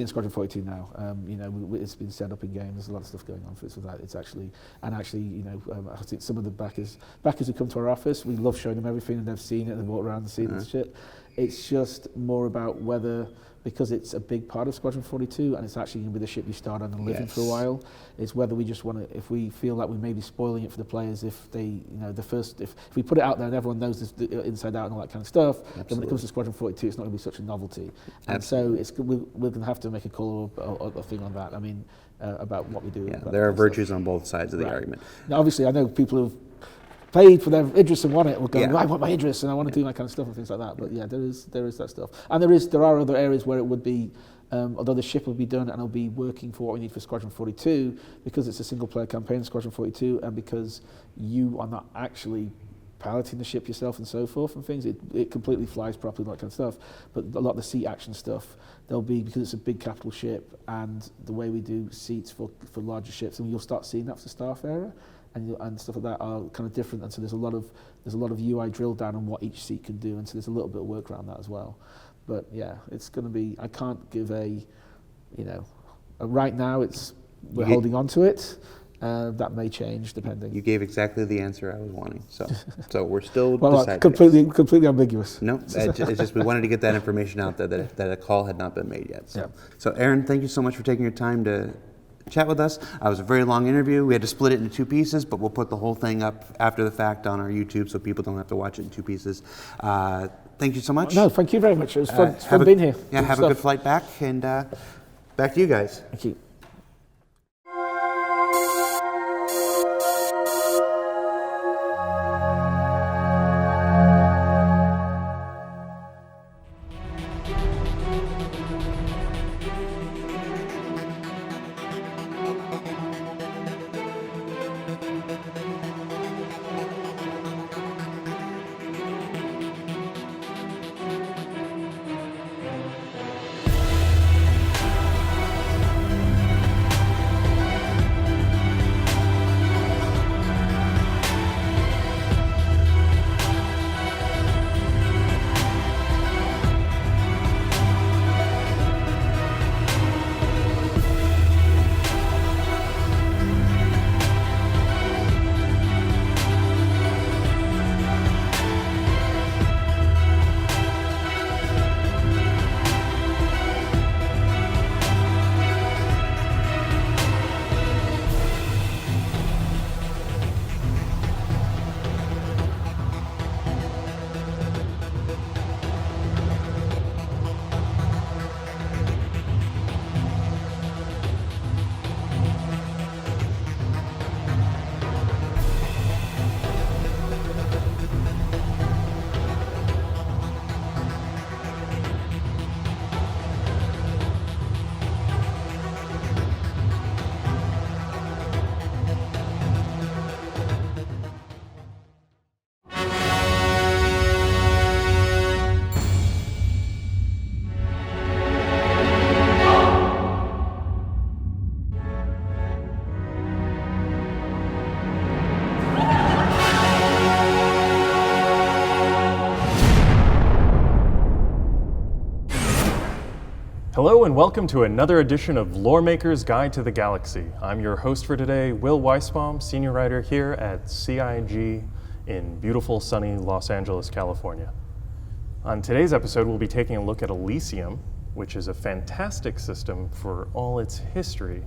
in Squadron 42 now. You know, it's been set up in game. There's a lot of stuff going on for it, so that it's actually, you know, I think some of the backers who come to our office, we love showing them everything, and they've seen it, and they've walked around and seen this shit. It's just more about whether, because it's a big part of Squadron 42, and it's actually going to be the ship you start on and live in for a while, it's whether we just want to, if we feel like we may be spoiling it for the players, if they, you know, if we put it out there and everyone knows this inside out and all that kind of stuff, then when it comes to Squadron 42, it's not going to be such a novelty. And so we're going to have to make a call or a thing on that. I mean, about what we do. Yeah, there are virtues on both sides of the argument. Now, obviously, I know people who've played for their Idris and won it will go, I want my Idris and I want to do that kind of stuff and things like that. But yeah, there is that stuff. And there are other areas where it would be, although the ship will be done and it'll be working for what we need for Squadron 42, because it's a single player campaign in Squadron 42, and because you are not actually piloting the ship yourself and so forth and things, it completely flies properly, that kind of stuff. But a lot of the seat action stuff, there'll be, because it's a big capital ship, and the way we do seats for larger ships, and you'll start seeing that for Starfarer, and stuff like that are kind of different, and so there's a lot of UI drill down on what each seat can do, and so there's a little bit of work around that as well. But yeah, it's going to be, I can't give right now we're holding on to it. That may change depending. You gave exactly the answer I was wanting, so we're still deciding. Completely ambiguous. No, it's just we wanted to get that information out there that a call had not been made yet. So Erin, thank you so much for taking your time to chat with us. It was a very long interview. We had to split it into 2 pieces, but we'll put the whole thing up after the fact on our YouTube so people don't have to watch it in 2 pieces. Thank you so much. No, thank you very much. It was fun, it's fun being here. Yeah, have a good flight back, and back to you guys. Thank you. Hello and welcome to another edition of Loremaker's Guide to the Galaxy. I'm your host for today, Will Weisbaum, senior writer here at CIG in beautiful sunny Los Angeles, California. On today's episode, we'll be taking a look at Elysium, which is a fantastic system for all its history.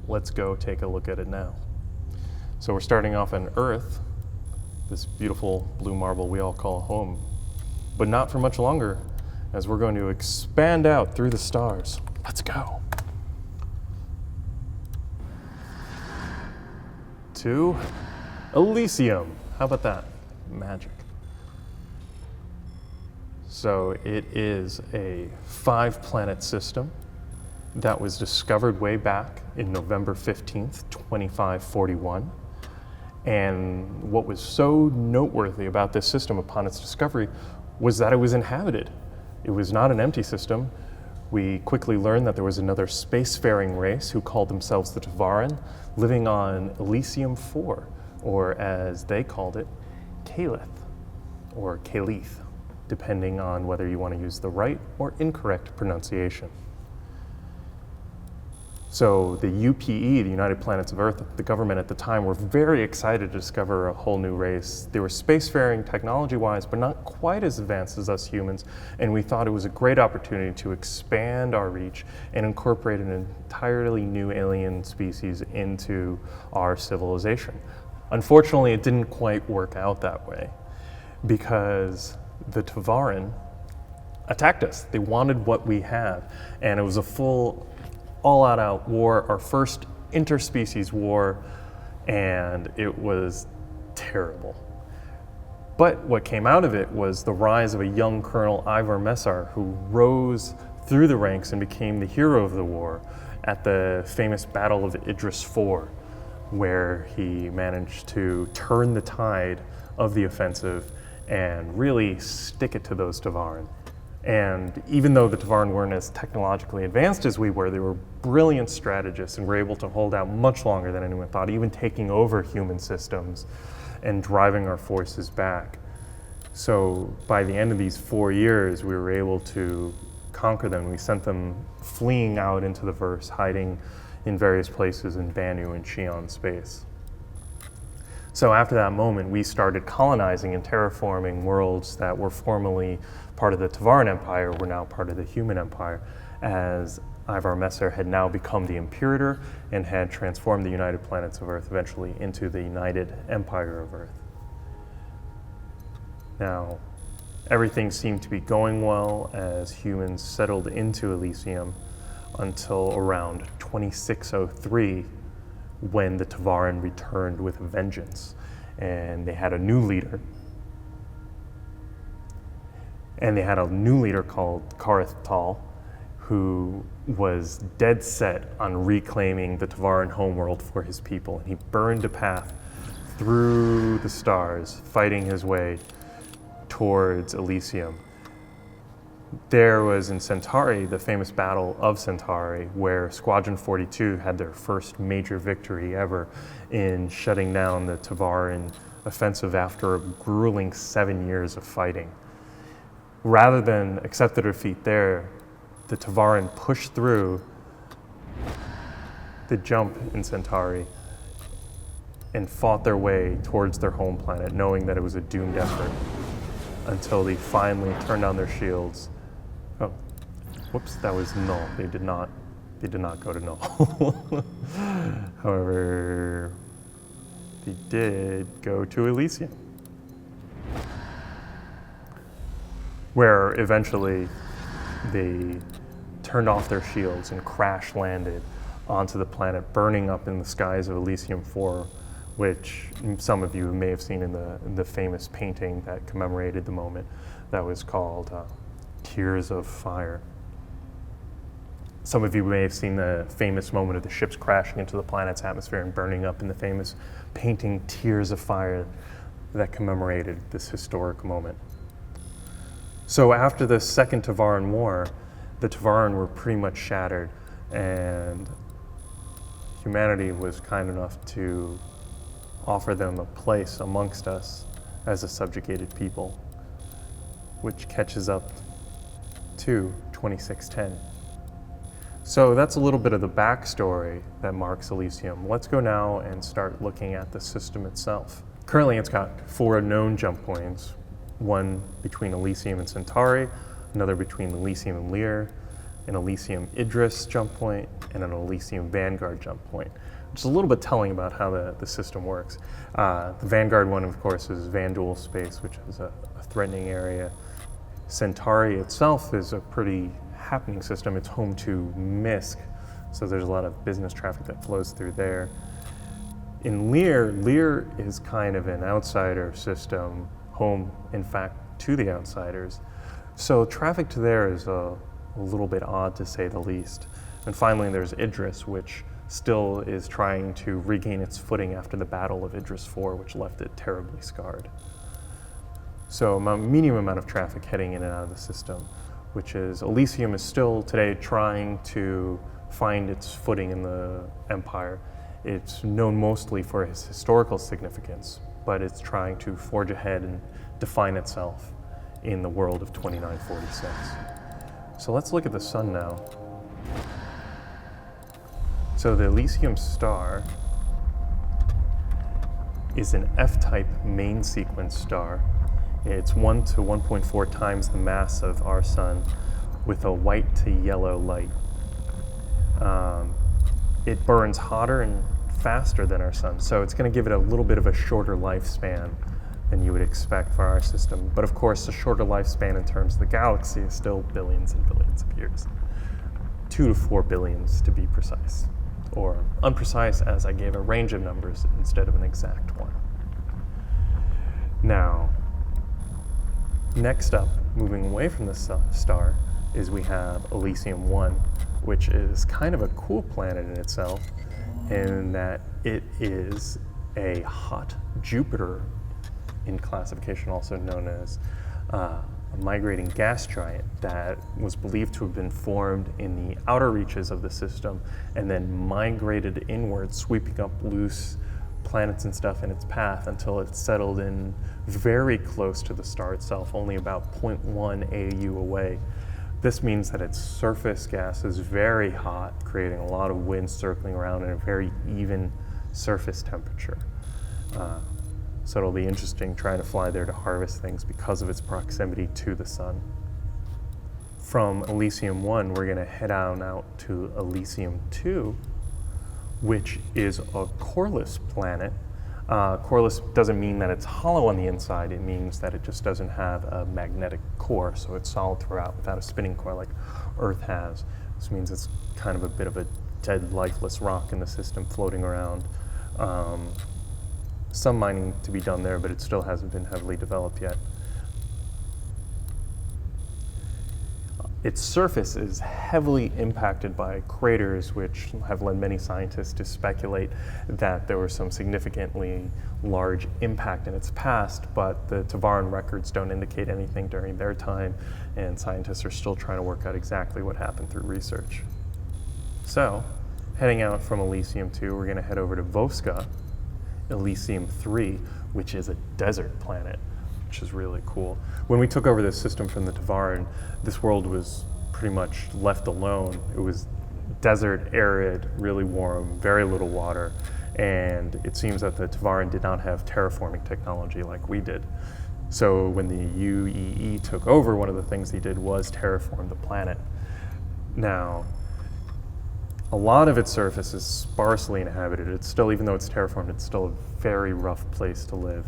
Let's go take a look at it now. So we're starting off on Earth, this beautiful blue marble we all call home, but not for much longer, as we're going to expand out through the stars. Let's go. To Elysium. How about that? Magic. So it is a 5-planet system that was discovered way back in November 15th, 2541. And what was so noteworthy about this system upon its discovery was that it was inhabited. It was not an empty system. We quickly learned that there was another spacefaring race who called themselves the Tavaran, living on Elysium 4, or as they called it, Calith, or Calith, depending on whether you want to use the right or incorrect pronunciation. So the UPE, the United Planets of Earth, the government at the time, were very excited to discover a whole new race. They were spacefaring technology-wise, but not quite as advanced as us humans, and we thought it was a great opportunity to expand our reach and incorporate an entirely new alien species into our civilization. Unfortunately, it didn't quite work out that way because the Tavaran attacked us. They wanted what we have, and it was a full all-out war, our first interspecies war, and it was terrible. But what came out of it was the rise of a young Colonel Ivar Messar, who rose through the ranks and became the hero of the war at the famous Battle of Idris 4, where he managed to turn the tide of the offensive and really stick it to those Tavaran. And even though the Tavaran weren't as technologically advanced as we were, they were brilliant strategists and were able to hold out much longer than anyone thought, even taking over human systems and driving our forces back. So by the end of these 4 years, we were able to conquer them. We sent them fleeing out into the verse, hiding in various places in Banu and Xi'an space. So after that moment, we started colonizing and terraforming worlds that were formerly part of the Tavaran Empire, were now part of the Human Empire, as Ivar Messer had now become the Imperator and had transformed the United Planets of Earth eventually into the United Empire of Earth. Now, everything seemed to be going well as humans settled into Elysium until around 2603, when the Tavaran returned with a vengeance. And they had a new leader. And they had a new leader called Kareth Tal, who was dead set on reclaiming the Tavaran homeworld for his people. And he burned a path through the stars, fighting his way towards Elysium. There was in Centauri, the famous Battle of Centauri, where Squadron 42 had their first major victory ever in shutting down the Tavaran offensive after a grueling 7 years of fighting. Rather than accept the defeat there, the Tavaran pushed through the jump in Centauri and fought their way towards their home planet, knowing that it was a doomed effort, until they finally turned on their shields. Oh, whoops, that was null. They did not go to null. However, they did go to Elysium, where eventually they turned off their shields and crash landed onto the planet, burning up in the skies of Elysium 4, which some of you may have seen in the famous painting that commemorated the moment that was called Tears of Fire. Some of you may have seen the famous moment of the ships crashing into the planet's atmosphere and burning up in the famous painting Tears of Fire that commemorated this historic moment. So after the Second Tavaran War, the Tavaran were pretty much shattered, and humanity was kind enough to offer them a place amongst us as a subjugated people, which catches up to 2610. So that's a little bit of the backstory that marks Elysium. Let's go now and start looking at the system itself. Currently it's got 4 known jump points, one between Elysium and Centauri, another between Elysium and Lear, an Elysium Idris jump point, and an Elysium Vanguard jump point, which is a little bit telling about how the system works. The Vanguard one, of course, is Vanduul space, which is a threatening area. Centauri itself is a pretty happening system. It's home to MISC, so there's a lot of business traffic that flows through there. In Lear is kind of an outsider system, home, in fact, to the outsiders. So traffic to there is a little bit odd, to say the least. And finally, there's Idris, which still is trying to regain its footing after the Battle of Idris 4, which left it terribly scarred. So a medium amount of traffic heading in and out of the system, which is Elysium is still today trying to find its footing in the Empire. It's known mostly for its historical significance, but it's trying to forge ahead and define itself in the world of 2946. So let's look at the sun now. So the Elysium star is an F-type main sequence star. It's 1 to 1.4 times the mass of our sun with a white to yellow light. It burns hotter and faster than our sun, so it's going to give it a little bit of a shorter lifespan than you would expect for our system. But of course, the shorter lifespan in terms of the galaxy is still billions and billions of years. 2 to 4 billions to be precise, or unprecise as I gave a range of numbers instead of an exact one. Now, next up, moving away from the star, is we have Elysium 1, which is kind of a cool planet in itself, in that it is a hot Jupiter in classification, also known as a migrating gas giant that was believed to have been formed in the outer reaches of the system and then migrated inward, sweeping up loose planets and stuff in its path until it settled in very close to the star itself, only about 0.1 AU away. This means that its surface gas is very hot, creating a lot of wind circling around and a very even surface temperature. So it'll be interesting trying to fly there to harvest things because of its proximity to the sun. From Elysium 1, we're going to head on out to Elysium 2, which is a coreless planet. Coreless doesn't mean that it's hollow on the inside. It means that it just doesn't have a magnetic core, so it's solid throughout without a spinning core like Earth has. This means it's kind of a bit of a dead, lifeless rock in the system floating around. Some mining to be done there, but it still hasn't been heavily developed yet. Its surface is heavily impacted by craters, which have led many scientists to speculate that there was some significantly large impact in its past, but the Tavaran records don't indicate anything during their time, and scientists are still trying to work out exactly what happened through research. So, heading out from Elysium 2, we're going to head over to Voska, Elysium 3, which is a desert planet, which is really cool. When we took over this system from the Tavaran, this world was pretty much left alone. It was desert, arid, really warm, very little water, and it seems that the Tavaran did not have terraforming technology like we did. So when the UEE took over, one of the things he did was terraform the planet. Now, a lot of its surface is sparsely inhabited. It's still, even though it's terraformed, it's still a very rough place to live.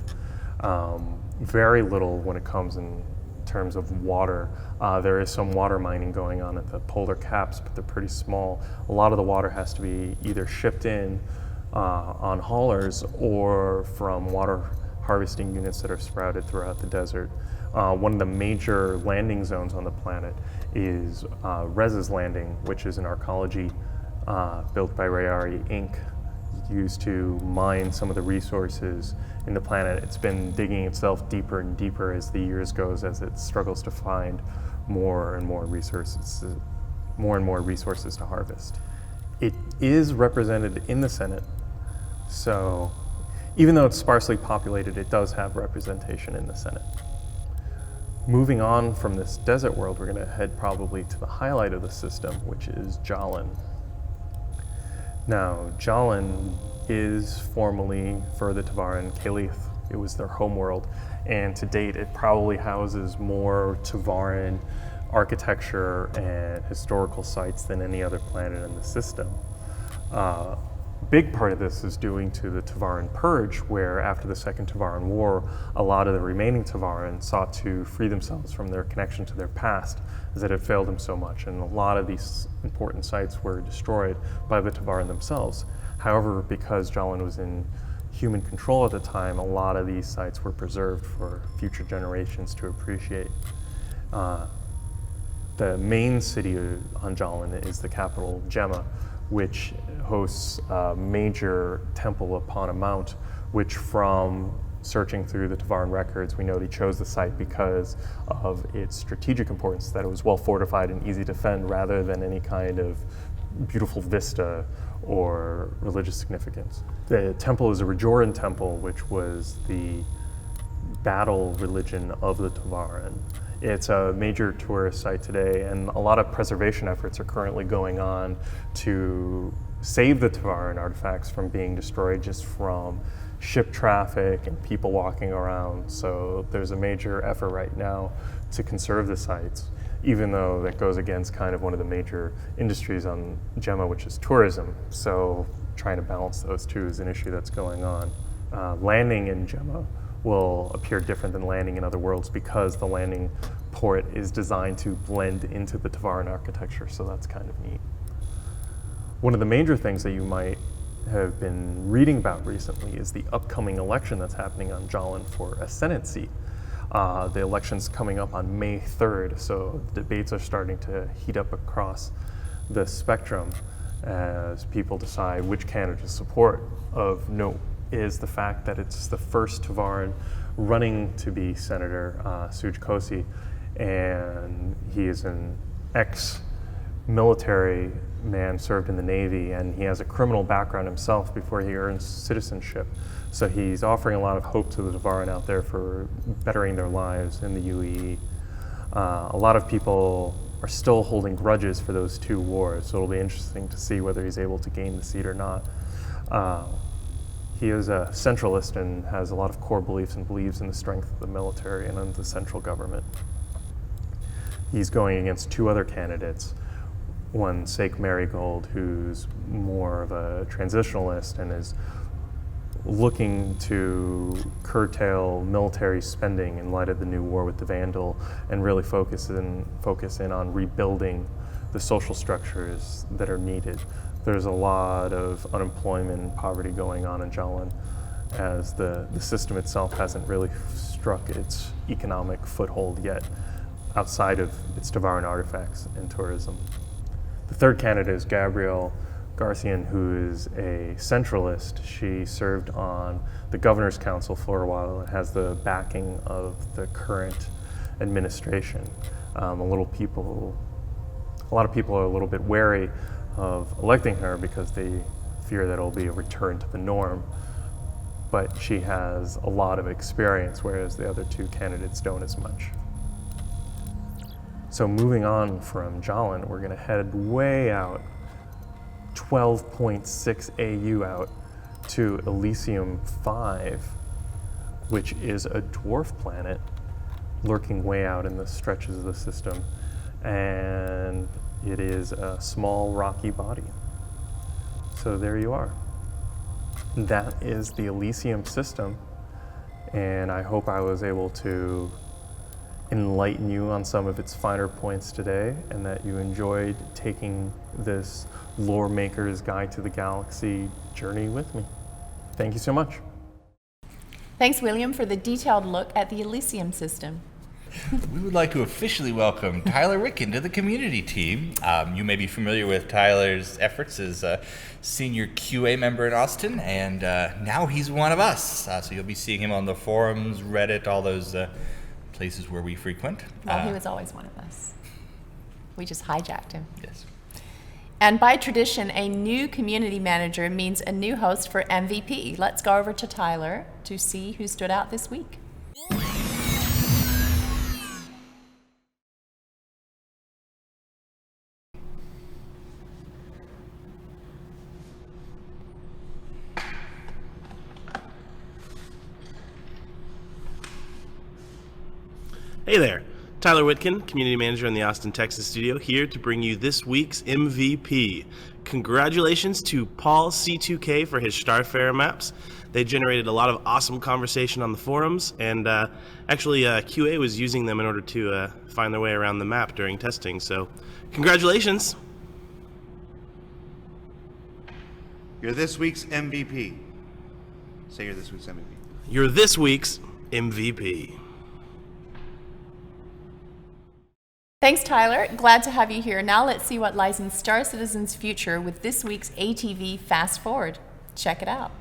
Very little when it comes in terms of water. There is some water mining going on at the polar caps, but they're pretty small. A lot of the water has to be either shipped in on haulers or from water harvesting units that are sprouted throughout the desert. One of the major landing zones on the planet is Rez's Landing, which is an arcology built by Rayari Inc., used to mine some of the resources in the planet. It's been digging itself deeper and deeper as the years goes, as it struggles to find more and more resources to harvest. It is represented in the Senate, so even though it's sparsely populated, it does have representation in the Senate. Moving on from this desert world, we're going to head probably to the highlight of the system, which is Jolin. Now, Jolin is formerly, for the Tavaran, Calith. It was their homeworld, and to date it probably houses more Tavaran architecture and historical sites than any other planet in the system. Big part of this is due to the Tavaran Purge, where after the Second Tavaran War, a lot of the remaining Tavaran sought to free themselves from their connection to their past, as it had failed them so much, and a lot of these important sites were destroyed by the Tavaran themselves. However, because Jolin was in human control at the time, a lot of these sites were preserved for future generations to appreciate. The main city on Jolin is the capital, Gemma, which hosts a major temple upon a mount, which from searching through the Tavaran records, we know they chose the site because of its strategic importance, that it was well fortified and easy to defend rather than any kind of beautiful vista or religious significance. The temple is a Rajoran temple, which was the battle religion of the Tavaran. It's a major tourist site today, and a lot of preservation efforts are currently going on to save the Tavaran artifacts from being destroyed just from ship traffic and people walking around. So there's a major effort right now to conserve the sites, even though that goes against kind of one of the major industries on Gemma, which is tourism. So trying to balance those two is an issue that's going on. Landing in Gemma will appear different than landing in other worlds because the landing port is designed to blend into the Tavaran architecture, so that's kind of neat. One of the major things that you might have been reading about recently is the upcoming election that's happening on Jolin for a Senate seat. The election's coming up on May 3rd, so debates are starting to heat up across the spectrum as people decide which candidate to support. Of note is the fact that it's the first Tavaran running to be Senator Suj Kosi, and he is an ex-military man, served in the Navy, and he has a criminal background himself before he earns citizenship. So he's offering a lot of hope to the Tavaran out there for bettering their lives in the UEE. A lot of people are still holding grudges for those two wars, so it'll be interesting to see whether he's able to gain the seat or not. He is a centralist and has a lot of core beliefs and believes in the strength of the military and in the central government. He's going against two other candidates. One, Sake Marigold, who's more of a transitionalist and is looking to curtail military spending in light of the new war with the Vandal and really focus in on rebuilding the social structures that are needed. There's a lot of unemployment and poverty going on in Jolin, as the system itself hasn't really struck its economic foothold yet outside of its Tavaran artifacts and tourism. The third candidate is Gabrielle Garcian, who is a centralist. She served on the Governor's Council for a while and has the backing of the current administration. A lot of people are a little bit wary of electing her because they fear that it'll be a return to the norm. But she has a lot of experience, whereas the other two candidates don't as much. So moving on from Jolin, we're going to head way out, 12.6 AU out, to Elysium 5, which is a dwarf planet lurking way out in the stretches of the system. And it is a small rocky body. So there you are. That is the Elysium System, and I hope I was able to enlighten you on some of its finer points today, and that you enjoyed taking this Loremaker's Guide to the Galaxy journey with me. Thank you so much. Thanks, William, for the detailed look at the Elysium System. We would like to officially welcome Tyler Ricken to the community team. You may be familiar with Tyler's efforts as a senior QA member in Austin, and now he's one of us. So you'll be seeing him on the forums, Reddit, all those places where we frequent. Well, he was always one of us. We just hijacked him. Yes. And by tradition, a new community manager means a new host for MVP. Let's go over to Tyler to see who stood out this week. Hey there, Tyler Whitkin, Community Manager in the Austin, Texas studio, here to bring you this week's MVP. Congratulations to Paul C2K for his Starfarer maps. They generated a lot of awesome conversation on the forums, and actually QA was using them in order to find their way around the map during testing, so congratulations! You're this week's MVP. Say you're this week's MVP. You're this week's MVP. Thanks, Tyler. Glad to have you here. Now let's see what lies in Star Citizen's future with this week's ATV Fast Forward. Check it out.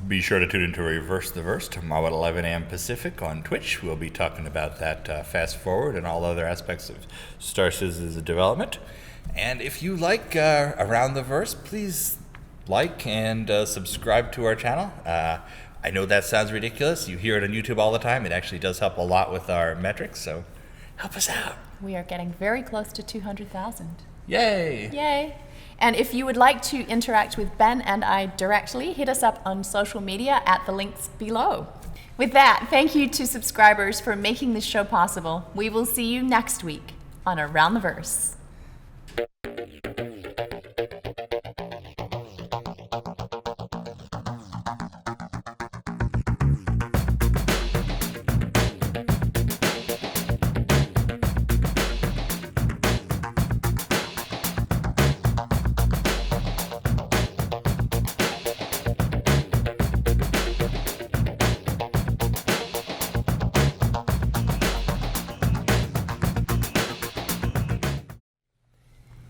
Be sure to tune into Reverse the Verse tomorrow at 11 a.m. Pacific on Twitch. We'll be talking about that Fast Forward and all other aspects of Star Citizen's development. And if you like Around the Verse, please like and subscribe to our channel. I know that sounds ridiculous. You hear it on YouTube all the time. It actually does help a lot with our metrics, so help us out. We are getting very close to 200,000. Yay! Yay! And if you would like to interact with Ben and I directly, hit us up on social media at the links below. With that, thank you to subscribers for making this show possible. We will see you next week on Around the Verse.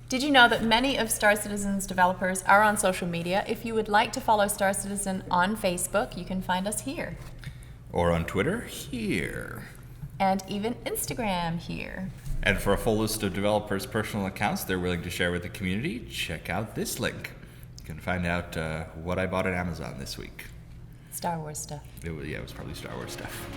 Did you know that many of Star Citizen's developers are on social media? If you would like to follow Star Citizen on Facebook, you can find us here. Or on Twitter, here. And even Instagram here. And for a full list of developers' personal accounts they're willing to share with the community, check out this link. You can find out what I bought at Amazon this week. Star Wars stuff. It was probably Star Wars stuff.